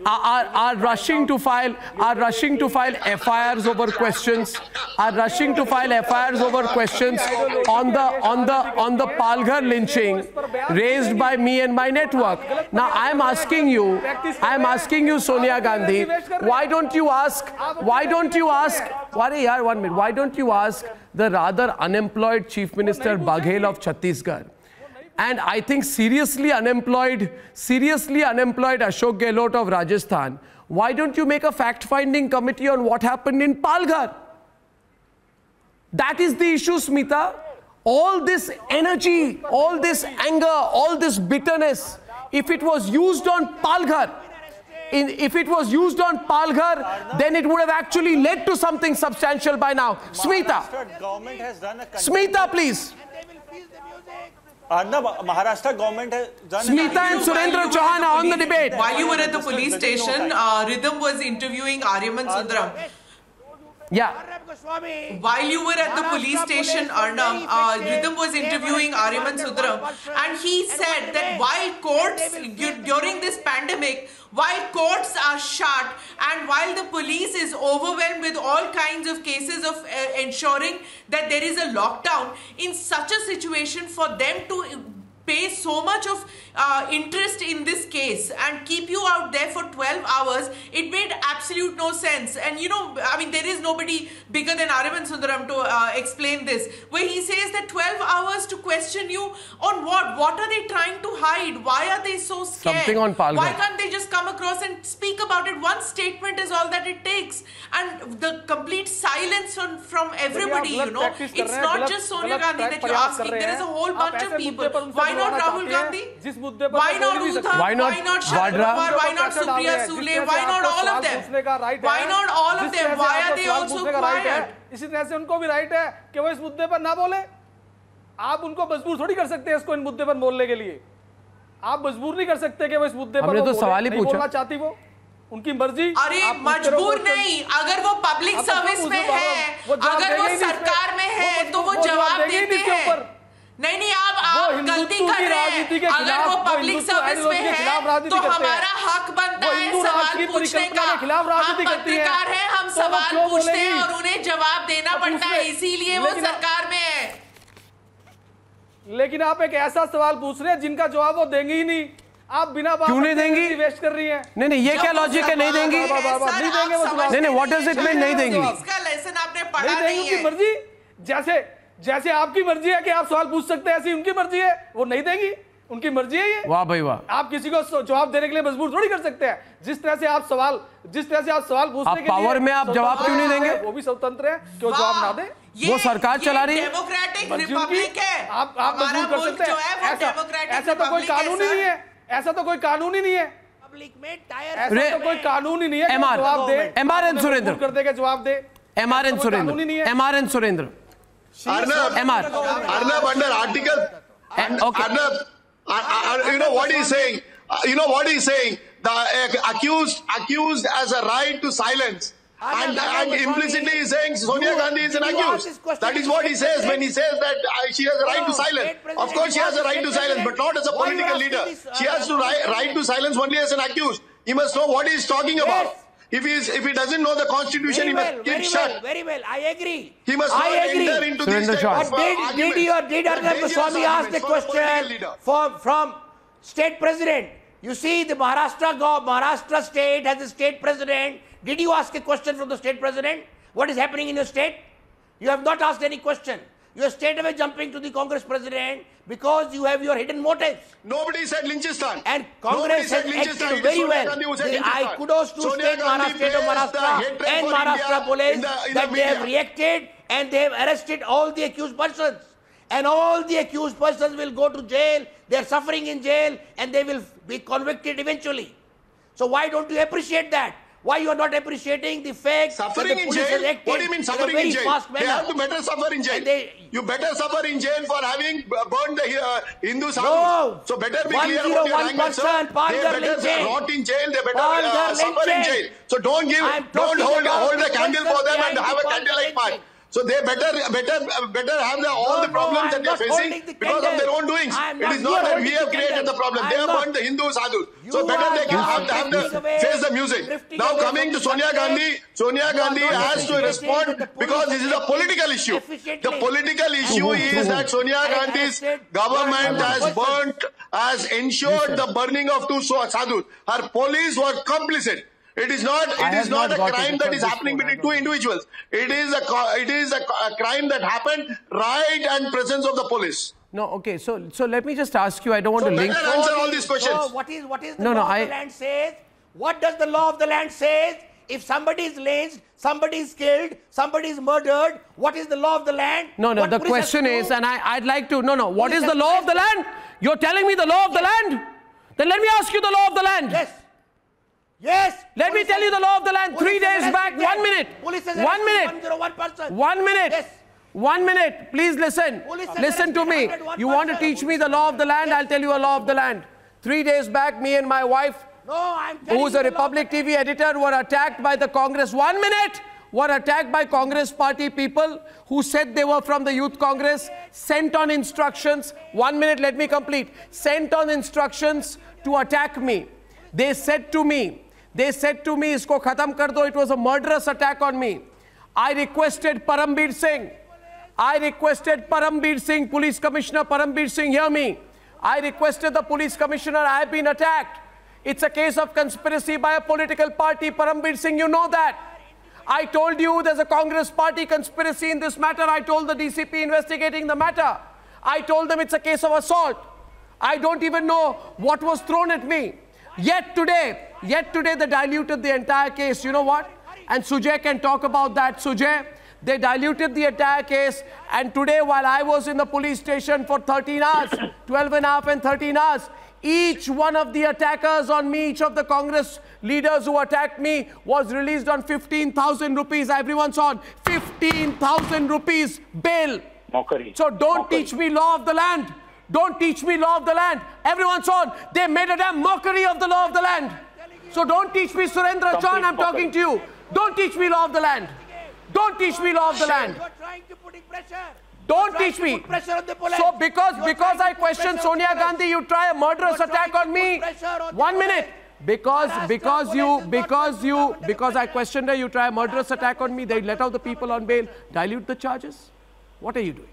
Are rushing to file FIRs over questions. Are rushing to file FIRs over questions on the Palghar lynching raised by me and my network. Now I'm asking you, Sonia Gandhi, why don't you ask the rather unemployed Chief Minister Baghel of Chhattisgarh? And I think seriously unemployed Ashok Gehlot of Rajasthan, why don't you make a fact-finding committee on what happened in Palghar? That is the issue, Smita. All this energy, all this anger, all this bitterness, if it was used on Palghar, then it would have actually led to something substantial by now. Smita, please. Maharashtra government has done. Smita and Surendra Chauhan are on the debate. While you were at the police station, Rhythm was interviewing Aryaman Sundaram. Yeah. While you were at the police station, Arnab, Rhythm was interviewing Aryaman Sundaram, and he said that while courts, during this pandemic, while courts are shut and while the police is overwhelmed with all kinds of cases of ensuring that there is a lockdown, in such a situation for them to pay so much of interest in this case and keep you out there for 12 hours, it made absolute no sense. And you know, I mean, there is nobody bigger than Aryaman Sundaram to explain this, where he says that 12 hours to question you on what? What are they trying to hide? Why are they so scared? Something on Palghar. Why can't they just come across and speak about it? One statement is all that it takes. And the complete silence from everybody, you know. It's not just Sonia Gandhi that you're asking. There is a whole bunch of people. Why not Rahul Gandhi? Why not Uddhav? Why not Sharad Pawar? Why not Supriya Sule? Why not all of them? Why not all of them? Why are they also quiet? इसी तरह से उनको भी right है कि वो इस मुद्दे पर ना बोले. आप उनको मजबूर थोड़ी कर सकते हैं इसको इन मुद्दे पर बोलने के लिए. आप मजबूर नहीं कर सकते कि वो इस मुद्दे पर बोलना चाहती वो. उनकी मर्जी. अरे मजबूर नहीं, अगर वो पब्लिक सर्विस में है, अगर वो सरकार में है, तो वो जवाब देते हैं. नहीं, आप गलती कर रहे हैं. अगर वो पब्लिक सर्विस में है, तो हमारा हक बनता है सवाल पूछने का. हम पत्रकार हैं, हम सवाल पूछते हैं और उन्हें जवाब देना पड़ता है, इसीलिए वो सरकार में है. लेकिन आप एक ऐसा सवाल पूछ रहे हैं जिनका जवाब वो देंगे ही नहीं. आप बिना बात क्यों नहीं देंगी? वेस्ट कर रही हैं. नहीं, ये क्या लॉजिक है? नहीं देंगी. नहीं देंगे वो जवाब. नहीं, व्हाट डज इट मीन नहीं देंगी? इसका लेसन आपने पढ़ा नहीं है. मर्जी, जैसे आपकी मर्जी है कि आप सवाल पूछ सकते हैं, ऐसी उनकी मर्जी है, वो नहीं देंगी. उनकी मर्जी है ये. वाह भाई वाह. आप किसी को जवाब देने के लिए मजबूर थोड़ी कर सकते हैं. जिस तरह से आप सवाल पूछने के लिए पावर में आप जवाब क्यों नहीं देंगे? वो भी स्वतंत्र है, क्यों जवाब ना दे. वो सरकार चला रही है. डेमोक्रेटिक रिपब्लिक है. आप मजबूर कर सकते हैं. ऐसा तो कोई कानून ही नहीं है. ऐसा तो कोई कानून ही नहीं है. ऐसा तो कोई कानून ही नहीं है. जवाब दे. MR and Surendra कर देगा जवाब दे. MR and Surendra. Arnab, under article. Okay. Arnab, you know what he's saying. The accused has a right to silence. And implicitly he's saying Sonia Gandhi is an accused. That is what he says when he says that she has a right to silence. Of course she has a right to silence, but not as a political leader. She has to right to silence only as an accused. He must know what he's talking about. If he doesn't know the constitution, he must keep shut. Very well, I agree. He must not enter into these type of Did Arnab Goswami ask the question from state president? You see, the Maharashtra state has a state president. Did you ask a question from the state president? What is happening in your state? You have not asked any question. You are straight away jumping to the Congress president because you have your hidden motives. Nobody said Lynchistan. And Congress has acted very well. I kudos to state of Maharashtra and Maharashtra police that they have reacted and they have arrested all the accused persons. And all the accused persons will go to jail. They are suffering in jail and they will be convicted eventually. So why don't you appreciate that? Why you are not appreciating the fact suffering that the police has acted What do you mean suffering in jail? They have to better suffer in jail. You better suffer in jail for having burned the Hindu sadhus. No. So better be clear about your language, sir. They better rot in jail. They better suffer in jail. So don't hold the candle for them and have a candlelight march. So they better have all the problems that they are facing because of their own doings. It is not that we have created the problem. They have burned the Hindu sadhus. So better they can face the music. Now coming to Sonia Gandhi has to respond because this is a political issue. The political issue is that Sonia Gandhi's government has ensured the burning of two sadhus. Her police were complicit. It is not a crime that is happening between two individuals. It is a crime that happened right in presence of the police. No, okay. So let me just ask you. I don't want to link. Answer all these questions. So what is the law of the land says? What does the law of the land says? If somebody is lynched, somebody is killed, somebody is murdered, what is the law of the land? No. The question is, and I'd like to. No. What is the law of the land? You're telling me the law of the land? Then let me ask you the law of the land. Yes. Let me tell you the law of the land. 3 days back. 1 minute. 1 minute. 1 minute. Yes. 1 minute. Please listen. Listen to me. You want to teach me the law of the land? I'll tell you a law of the land. 3 days back, me and my wife, who's a Republic TV editor, were attacked by the Congress. 1 minute. Were attacked by Congress party people who said they were from the Youth Congress, sent on instructions. 1 minute, let me complete. Sent on instructions to attack me. They said to me, isko khatam kar do. It was a murderous attack on me. I requested Parambir Singh, Police Commissioner Parambir Singh, hear me. I requested the Police Commissioner, I have been attacked. It's a case of conspiracy by a political party. Parambir Singh, you know that. I told you there's a Congress party conspiracy in this matter. I told the DCP investigating the matter. I told them it's a case of assault. I don't even know what was thrown at me. Yet today they diluted the entire case. You know what? And Sujay can talk about that. Sujay, they diluted the entire case. And today, while I was in the police station for 13 hours, 12 and a half and 13 hours, each one of the attackers on me, each of the Congress leaders who attacked me was released on 15,000 rupees. Everyone's on 15,000 rupees bail. Mockery. So don't teach me law of the land. Don't teach me law of the land. Everyone's on. They made a damn mockery of the law of the land. So don't teach me, Surendra Chauhan, I'm talking to you. Don't teach me law of the land. Don't teach me law of the land. You're trying to put pressure. Don't teach me. So because I question Sonia Gandhi, you try a murderous attack on me. 1 minute. Because I questioned her, you try a murderous attack on me. They let out the people on bail, dilute the charges. What are you doing?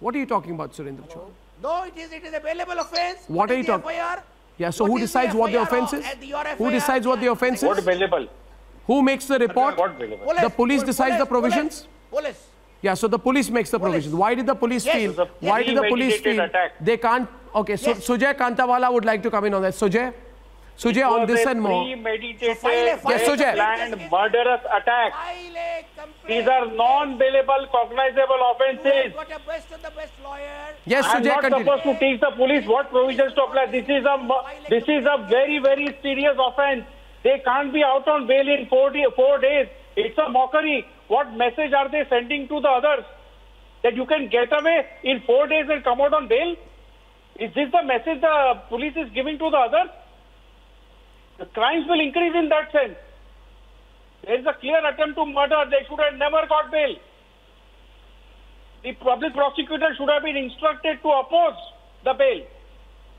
What are you talking about, Surendra Chauhan? No, it is a bailable offense. What are you talking? Yeah, so who decides what the offense is? Who decides what the offense is? What bailable? Who makes the report? The police decides the provisions? Police. Yeah, so the police makes the provisions. Why did the police feel? Why did the police feel they can't? Okay, so Sujay Kantawala would like to come in on that. Sujay, on this and more. Premeditated, planned, murderous attack. These are non-bailable, cognizable offences. Yes, Sujay, I'm not supposed to teach the police what provisions to apply. This is a very, very serious offence. They can't be out on bail in 4 days. It's a mockery. What message are they sending to the others? That you can get away in 4 days and come out on bail? Is this the message the police is giving to the others? The crimes will increase in that sense. There is a clear attempt to murder. They should have never got bail. The public prosecutor should have been instructed to oppose the bail.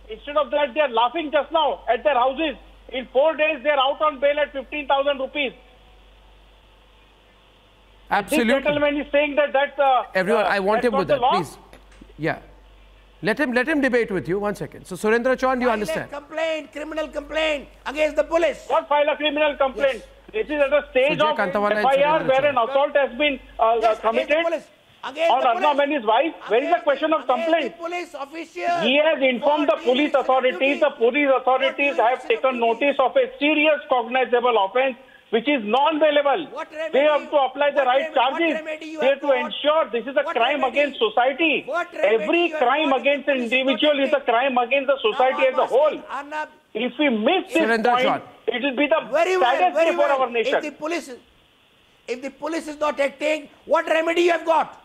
Instead of that, they are laughing just now at their houses. In 4 days, they are out on bail at 15,000 rupees. Absolutely. This gentleman is saying that everyone, I want him with that, please. Yeah. Let him debate with you. 1 second. So Surendra Chauhan, do you understand? Complaint, criminal complaint against the police. What file a criminal complaint? Yes. This is at a stage of FIR where an assault has been committed on Arnab and his wife. Where is the question of complaint? He has informed the police authorities. The police authorities have taken notice of a serious cognizable offence which is non-bailable. They have to apply the right charges. They have to ensure this is a crime against society. Every crime against an individual is a crime against the society as a whole. If we miss this point, it will be the saddest day for our nation. If the police is not acting, what remedy you have got?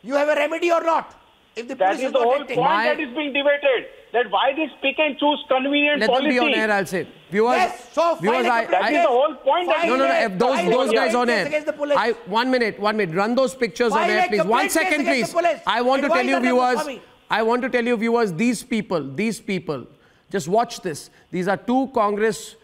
You have a remedy or not? If the police that is the whole acting. point that is being debated. That why this pick and choose convenient Let policy. Let them be on air, I'll say. Viewers, yes, so viewers, that is the whole point. No, if those guys on air. 1 minute. Run those pictures on air, please. 1 second, please. I want to tell you, viewers, these people, just watch this. These are two Congress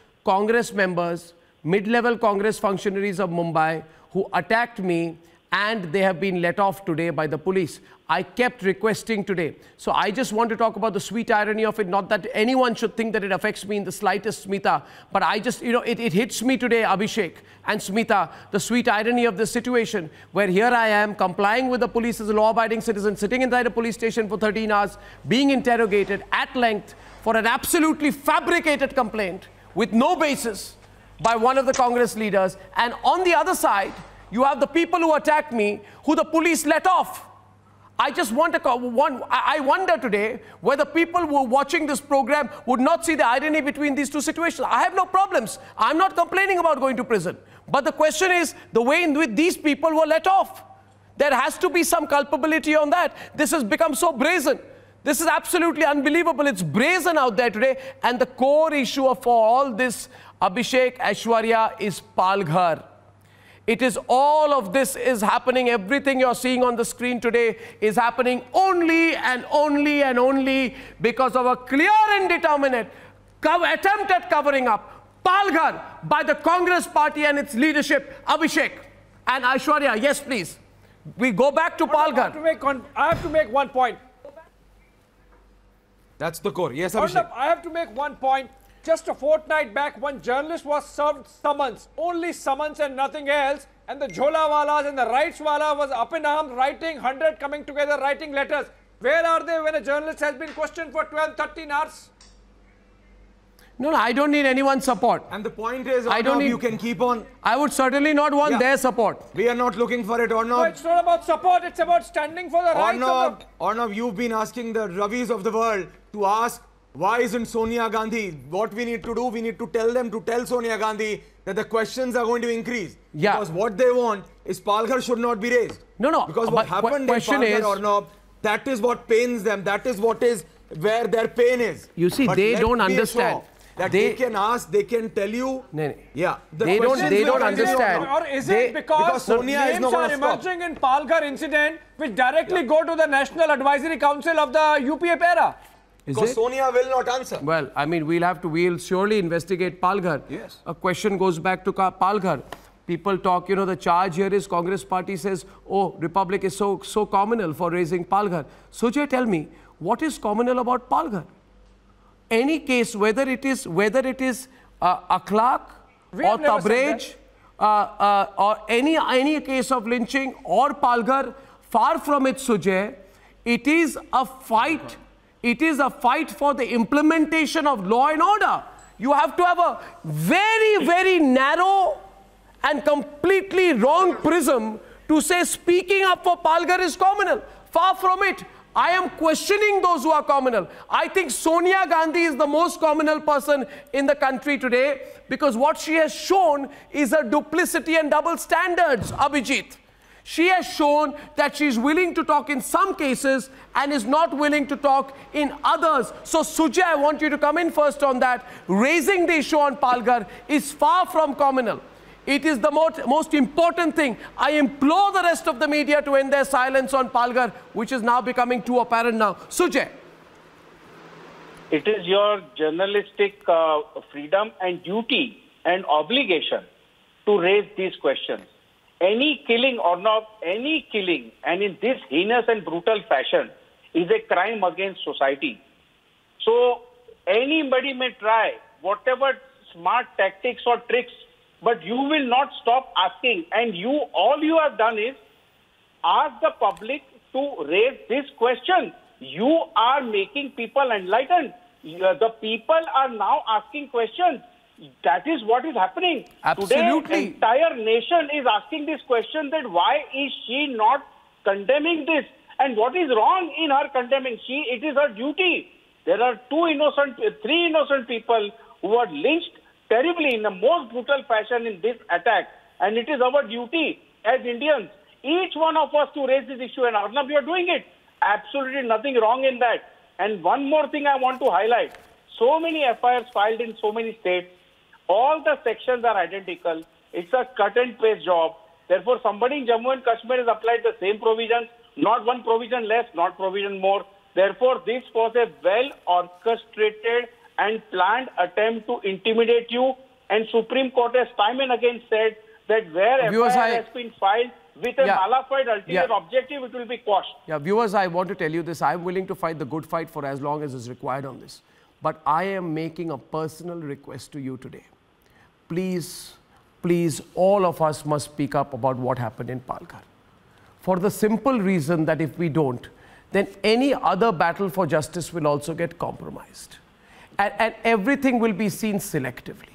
members, mid-level Congress functionaries of Mumbai who attacked me, and they have been let off today by the police. I kept requesting today. So I just want to talk about the sweet irony of it. Not that anyone should think that it affects me in the slightest, Smita. But I just, it hits me today, Abhishek and Smita, the sweet irony of this situation, where here I am complying with the police as a law-abiding citizen, sitting inside a police station for 13 hours, being interrogated at length for an absolutely fabricated complaint with no basis by one of the Congress leaders. And on the other side, you have the people who attacked me, who the police let off. I wonder today whether people who are watching this program would not see the irony between these two situations. I have no problems. I'm not complaining about going to prison. But the question is the way in which these people were let off. There has to be some culpability on that. This has become so brazen. This is absolutely unbelievable. It's brazen out there today. And the core issue for all this, Abhishek, Aishwarya, is Palghar. It is all of this is happening. Everything you're seeing on the screen today is happening only and only and only because of a clear and determinate attempt at covering up Palghar by the Congress party and its leadership. Abhishek and Aishwarya, yes, please. We go back to Palghar. I have to make 1 point. That's the core. Yes, Abhishek. I have to make 1 point. Just a fortnight back, one journalist was served summons, only summons and nothing else, and the Jholawalas and the Rightswala was up in arms, writing 100 coming together, writing letters. Where are they when a journalist has been questioned for 12, 13 hours? No, I don't need anyone's support. And the point is, Arnab, you can keep on. I would certainly not want their support. We are not looking for it, Arnab. No, it's not about support, it's about standing for the rights of the... Arnab, you've been asking the Ravis of the world to ask, why isn't Sonia Gandhi? What we need to do, we need to tell them to tell Sonia Gandhi that the questions are going to increase. Yeah. Because what they want is Palghar should not be raised. No. Because what happened in Palghar, Arnab, that is what pains them. That is what is where their pain is. You see, they don't understand. That they can ask, they can tell you. Yeah. They don't understand. Or is it because Sonia is not names are emerging in Palghar incident which directly go to the National Advisory Council of the UPA para? Because Sonia will not answer. Well, I mean, we'll surely investigate Palghar. Yes. A question goes back to Palghar. People talk, the charge here is Congress party says, oh, Republic is so communal for raising Palghar. Sujay, tell me, what is communal about Palghar? Any case, whether it is Akhlaq or Tabrej or any case of lynching or Palghar, far from it, Sujay, it is a fight. It is a fight for the implementation of law and order. You have to have a very, very narrow and completely wrong prism to say speaking up for Palghar is communal. Far from it. I am questioning those who are communal. I think Sonia Gandhi is the most communal person in the country today because what she has shown is a duplicity and double standards, Abhijit. She has shown that she is willing to talk in some cases and is not willing to talk in others. So, Sujay, I want you to come in first on that. Raising the issue on Palghar is far from communal. It is the most important thing. I implore the rest of the media to end their silence on Palghar, which is now becoming too apparent now. Sujay. It is your journalistic freedom and duty and obligation to raise these questions. Any killing or not, any killing, and in this heinous and brutal fashion, is a crime against society. So anybody may try whatever smart tactics or tricks, but you will not stop asking. And all you have done is ask the public to raise this question. You are making people enlightened. The people are now asking questions. That is what is happening. Absolutely. Today, entire nation is asking this question, that why is she not condemning this? And what is wrong in her condemning? It is her duty. There are three innocent people who were lynched terribly in the most brutal fashion in this attack. And it is our duty as Indians, each one of us, to raise this issue. And Arnab, you are doing it. Absolutely nothing wrong in that. And one more thing I want to highlight. So many FIRs filed in so many states. All the sections are identical. It's a cut and paste job. Therefore, somebody in Jammu and Kashmir has applied the same provisions, not one provision less, not provision more. Therefore, this was a well-orchestrated and planned attempt to intimidate you. And Supreme Court has time and again said that where FIR has been filed with a malified ulterior objective, it will be quashed. Yeah, viewers, I want to tell you this. I'm willing to fight the good fight for as long as is required on this. But I am making a personal request to you today. Please, please, all of us must speak up about what happened in Palghar. For the simple reason that if we don't, then any other battle for justice will also get compromised. And everything will be seen selectively.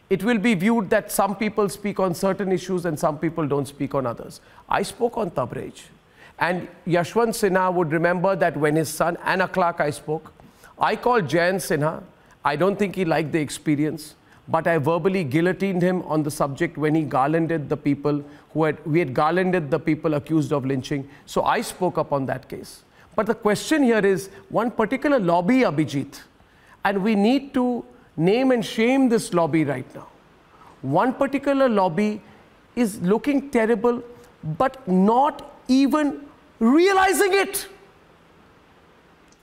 It will be viewed that some people speak on certain issues and some people don't speak on others. I spoke on Tabraj. And Yashwant Sinha would remember that when his son, Anna Clark, I spoke. I called Jayant Sinha. I don't think he liked the experience. But I verbally guillotined him on the subject when he garlanded the people we had garlanded the people accused of lynching. So I spoke up on that case. But the question here is one particular lobby, Abhijit, and we need to name and shame this lobby right now. One particular lobby is looking terrible, but not even realizing it.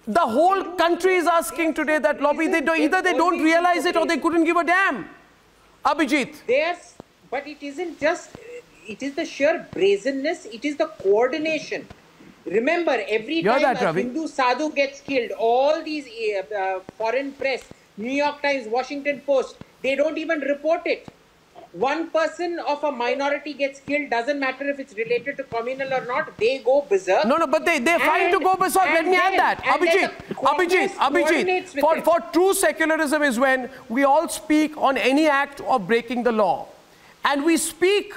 The whole country is asking today that lobby, either they don't realize it or they couldn't give a damn. Abhijit. Yes, but it isn't just, it is the sheer brazenness, it is the coordination. Remember, every time a Hindu sadhu gets killed, all these foreign press, New York Times, Washington Post, they don't even report it. One person of a minority gets killed, doesn't matter if it's related to communal or not, they go berserk. No, but they're fine to go berserk. Let me add that. Abhijit, for true secularism is when we all speak on any act of breaking the law. And we speak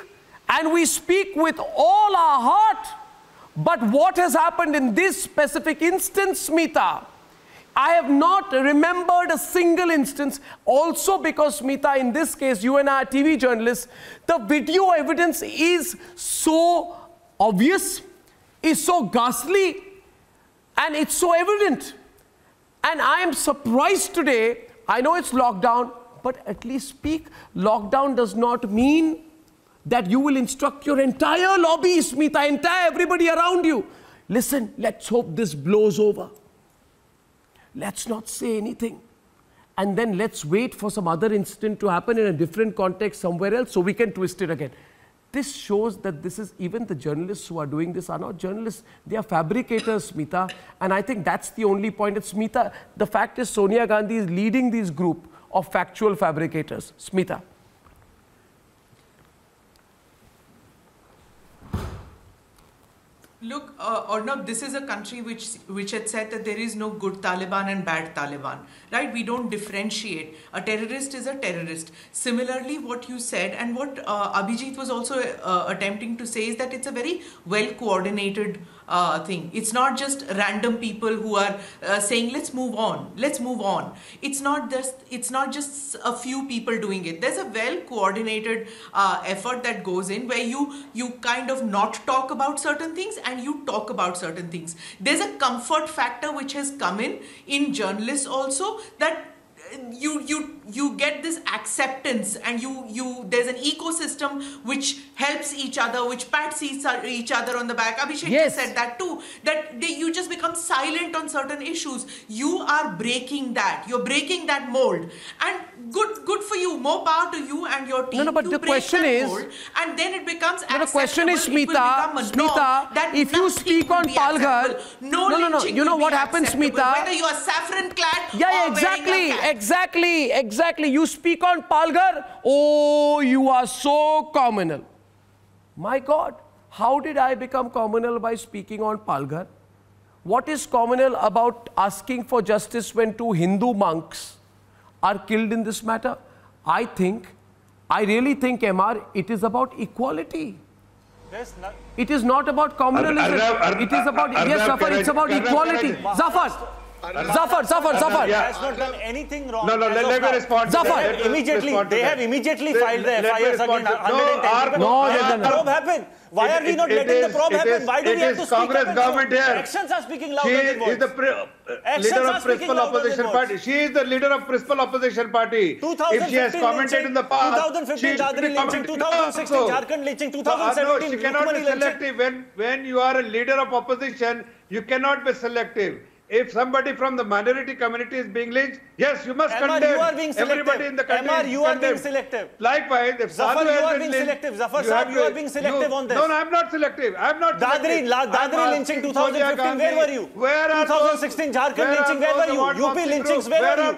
with all our heart. But what has happened in this specific instance, Smita, I have not remembered a single instance. Also because, Smita, in this case, you and I are TV journalists, the video evidence is so obvious, is so ghastly, and it's so evident. And I am surprised today. I know it's lockdown, but at least speak. Lockdown does not mean that you will instruct your entire lobby, Smita, everybody around you. Listen, let's hope this blows over. Let's not say anything. And then let's wait for some other incident to happen in a different context somewhere else so we can twist it again. This shows that this is, even the journalists who are doing this are not journalists. They are fabricators, Smita. And I think that's the only point. It's Smita. The fact is Sonia Gandhi is leading this group of factual fabricators. Smita. Look, Arnab, this is a country which had said that there is no good Taliban and bad Taliban, right? We don't differentiate. A terrorist is a terrorist. Similarly, what you said and what Abhijit was also attempting to say is that it's a very well-coordinated thing. It's not just random people who are saying, let's move on. It's not just a few people doing it. There's a well-coordinated effort that goes in where you kind of not talk about certain things and you talk about certain things. There's a comfort factor which has come in journalists also, that you get this acceptance, and there's an ecosystem which helps each other, which pats each other on the back. Abhishek just said that too, that you just become silent on certain issues. You are breaking that. You're breaking that mold. And good for you. More power to you and your team. No, but the question is, and then it becomes the question is, Smita, if you speak on Palghar, no, you know what happens, Smita? Whether you are saffron clad exactly. You speak on Palghar, oh, you are so communal. My God, how did I become communal by speaking on Palghar? What is communal about asking for justice when 2 Hindu monks are killed in this matter? I really think, MR, it is about equality. It is not about communalism. It is about, yes, Zafar, it's about equality. Zafar. He has not done anything wrong. No, let me respond. Zafar. They have immediately filed the FIRs against 110 people. Probe happened. Why are we not letting the probe happen? Why do we have to speak Congress government here. Actions are speaking louder than words. She is the leader of principal opposition party. She is the leader of principal opposition party. If she has commented in the past, 2015 Dadri lynching, 2016 Jharkhand lynching, 2017 no, she cannot be selective. When you are a leader of opposition, you cannot be selective. If somebody from the minority community is being lynched, yes, you must condemn. You are being selective. Everybody in the country MR, you are being selective. Likewise, if Zafar, you are being selective. Zafar Sahab, you are being selective on this. No, I'm not selective. I'm not selective. Dadri lynching 2015, where were you? Where are 2016 Jharkhand lynching, where were you? UP lynchings, where were you?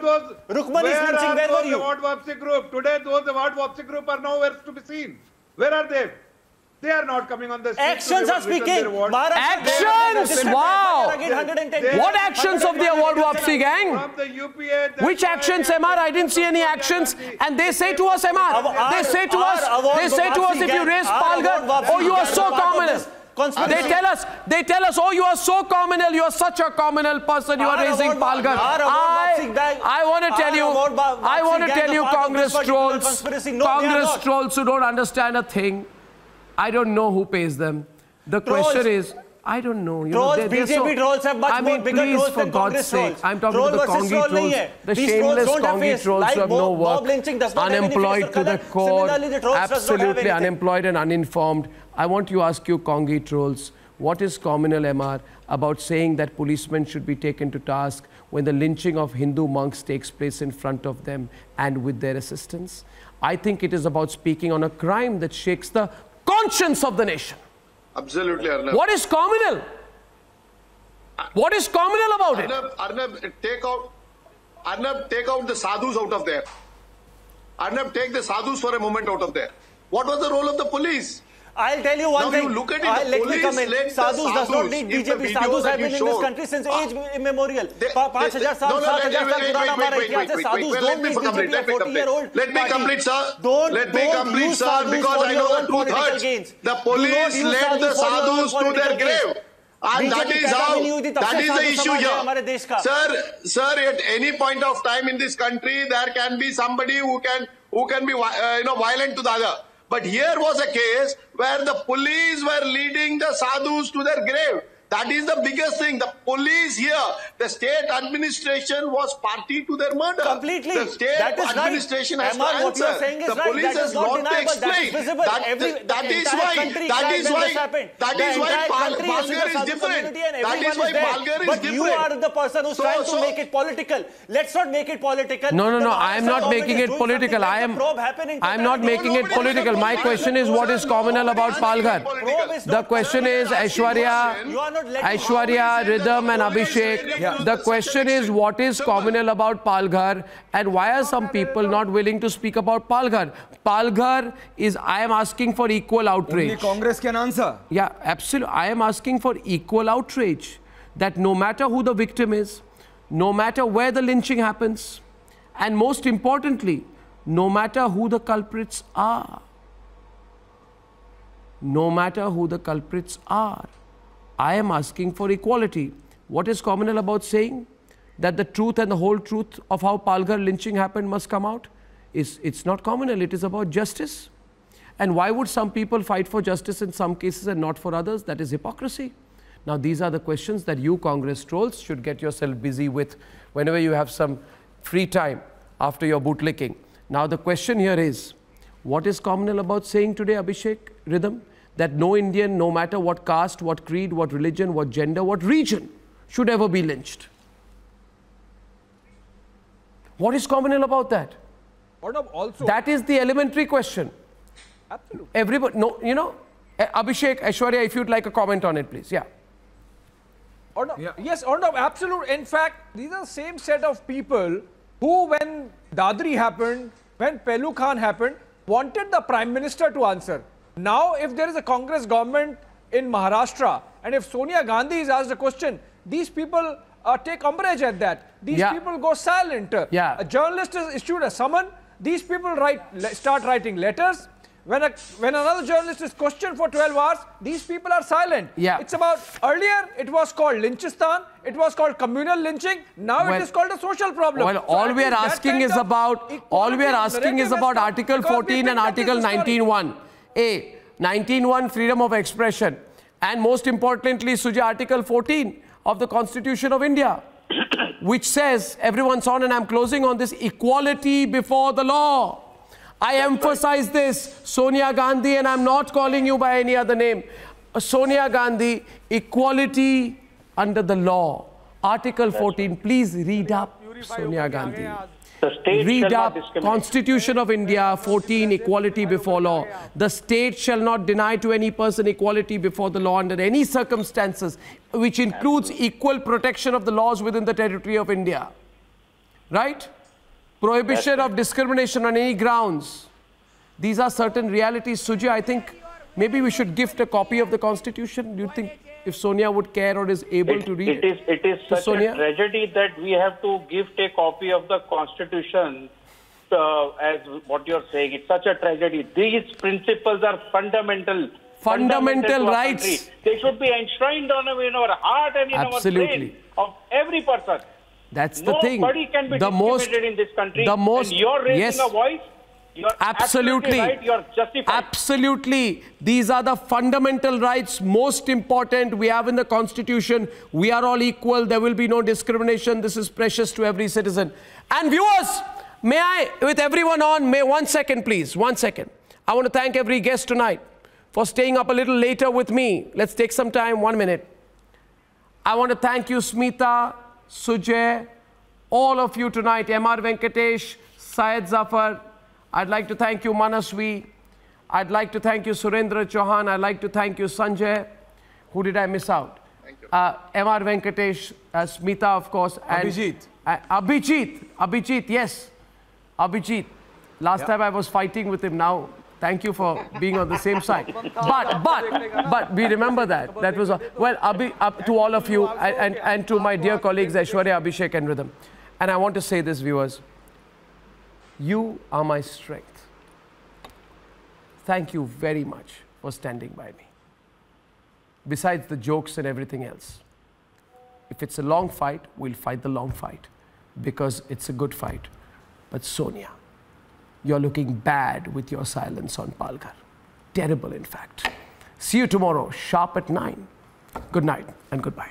Rukmani's lynching, where were you? Where are those Awad Wapsi group? Today, those Awad Wapsi group are nowhere to be seen. Where are they? They are not coming on the street. Actions are speaking. Actions! Wow! What actions of the Awad Wapsi gang? From the UPA. Which actions, MR? I didn't see any actions. And they say to us, MR, they say to us, if you raise Palghar, oh, you are so communal. They tell us, oh, you are so communal, you are such a communal person, you are raising Palghar. I want to tell you, Congress trolls who don't understand a thing. I don't know who pays them. The question is, I don't know. BJP trolls have much more bigger trolls than Congress trolls. I'm talking about the Congi trolls, the shameless Congi trolls who have no work, unemployed to the core, absolutely unemployed and uninformed. I want to ask you, Congi trolls, what is communal, MR, about saying that policemen should be taken to task when the lynching of Hindu monks takes place in front of them and with their assistance? I think it is about speaking on a crime that shakes the conscience of the nation. Absolutely, Arnab. What is communal? What is communal about it? Arnab, take out the sadhus out of there. Arnab, take the sadhus for a moment out of there. What was the role of the police? I'll tell you one thing. You look at it, let me come in. Sadhus does not need BJP. Sadhus have been in this country since age immemorial. 5,000 saal, 7,000 saal purana हमारा इतिहास है. Sadhus don't need BJP. A 40-year-old Let me complete, sir. Let me complete, sir, because I know the truth. The police led the sadhus to their grave. And that is the issue here. Sir, at any point of time in this country, there can be somebody who can be violent to the other. But here was a case where the police were leading the sadhus to their grave. That is the biggest thing. The police here, the state administration was party to their murder. Completely. The state administration has to answer. What you are saying is the police has not to explain. That is why Palghar is different. That is why Palghar is different. But you are the person who's trying to make it political. Let's not make it political. No. I am not making it political. I am not making it political. My question is, what is communal about Palghar? The question is, Aishwarya, Rhythm and Abhishek, the question is, what is communal about Palghar and why are some people not willing to speak about Palghar? Palghar is, I am asking for equal outrage. Only Congress can answer. Yeah, absolutely. I am asking for equal outrage, that no matter who the victim is, no matter where the lynching happens, and most importantly, no matter who the culprits are. No matter who the culprits are. I am asking for equality. What is communal about saying that the truth and the whole truth of how Palghar lynching happened must come out? It's not communal, it is about justice. And why would some people fight for justice in some cases and not for others? That is hypocrisy. Now these are the questions that you Congress trolls should get yourself busy with whenever you have some free time after your bootlicking. Now the question here is, what is communal about saying today, Abhishek, Rhythm, that no Indian, no matter what caste, what creed, what religion, what gender, what region, should ever be lynched. What is communal about that? Also, that is the elementary question. Absolutely. Everybody, no, you know, Abhishek, Aishwarya, if you'd like a comment on it, please. Yeah. Yes, absolute. In fact, these are the same set of people who, when Dadri happened, when Pehlu Khan happened, wanted the Prime Minister to answer. Now, if there is a Congress government in Maharashtra, and if Sonia Gandhi is asked a question, these people take umbrage at that. These people go silent. A journalist is issued a summon. These people start writing letters. When another journalist is questioned for 12 hours, these people are silent. It's about, earlier it was called Lynchistan, it was called communal lynching, now it is called a social problem. Well, all we are asking is about Article 14 and Article 19.1. 19.1, freedom of expression. And most importantly, Sujay, Article 14 of the Constitution of India, which says, everyone's on and I'm closing on this, equality before the law. I emphasize this, Sonia Gandhi, and I'm not calling you by any other name. Sonia Gandhi, equality under the law. Article 14, please read up, Sonia Gandhi. Read up Constitution of India, 14, equality before law. The state shall not deny to any person equality before the law under any circumstances, which includes equal protection of the laws within the territory of India. Right? Prohibition of discrimination on any grounds. These are certain realities. Sujay, I think maybe we should gift a copy of the Constitution. Do you think if Sonia would care or is able to read it? It is such a tragedy that we have to gift a copy of the Constitution as what you're saying. It's such a tragedy. These principles are fundamental. Fundamental rights. They should be enshrined in our heart and in our brain of every person. That's the thing. Nobody can be discriminated in this country. And you're raising a voice. You're absolutely right. You're justified. Absolutely. These are the fundamental rights, most important we have in the Constitution. We are all equal. There will be no discrimination. This is precious to every citizen. And viewers, may I, with everyone on, 1 second, please. 1 second. I want to thank every guest tonight for staying up a little later with me. Let's take some time, 1 minute. I want to thank you, Smita, Sujay, all of you tonight, M.R. Venkatesh, Syed Zafar. I'd like to thank you, Manaswi. I'd like to thank you, Surendra Chauhan. I'd like to thank you, Sanjay. Who did I miss out? Thank you. M.R. Venkatesh, Smita, of course. And Abhijit. Abhijit, yes. Abhijit. Last time I was fighting with him. Now, thank you for being on the same side. But we remember that. That was, to all of you and to my dear colleagues, Aishwarya, Abhishek and Rhythm. And I want to say this, viewers. You are my strength. Thank you very much for standing by me. Besides the jokes and everything else. If it's a long fight, we'll fight the long fight. Because it's a good fight. But Sonia, you're looking bad with your silence on Palghar. Terrible, in fact. See you tomorrow, sharp at 9. Good night and goodbye.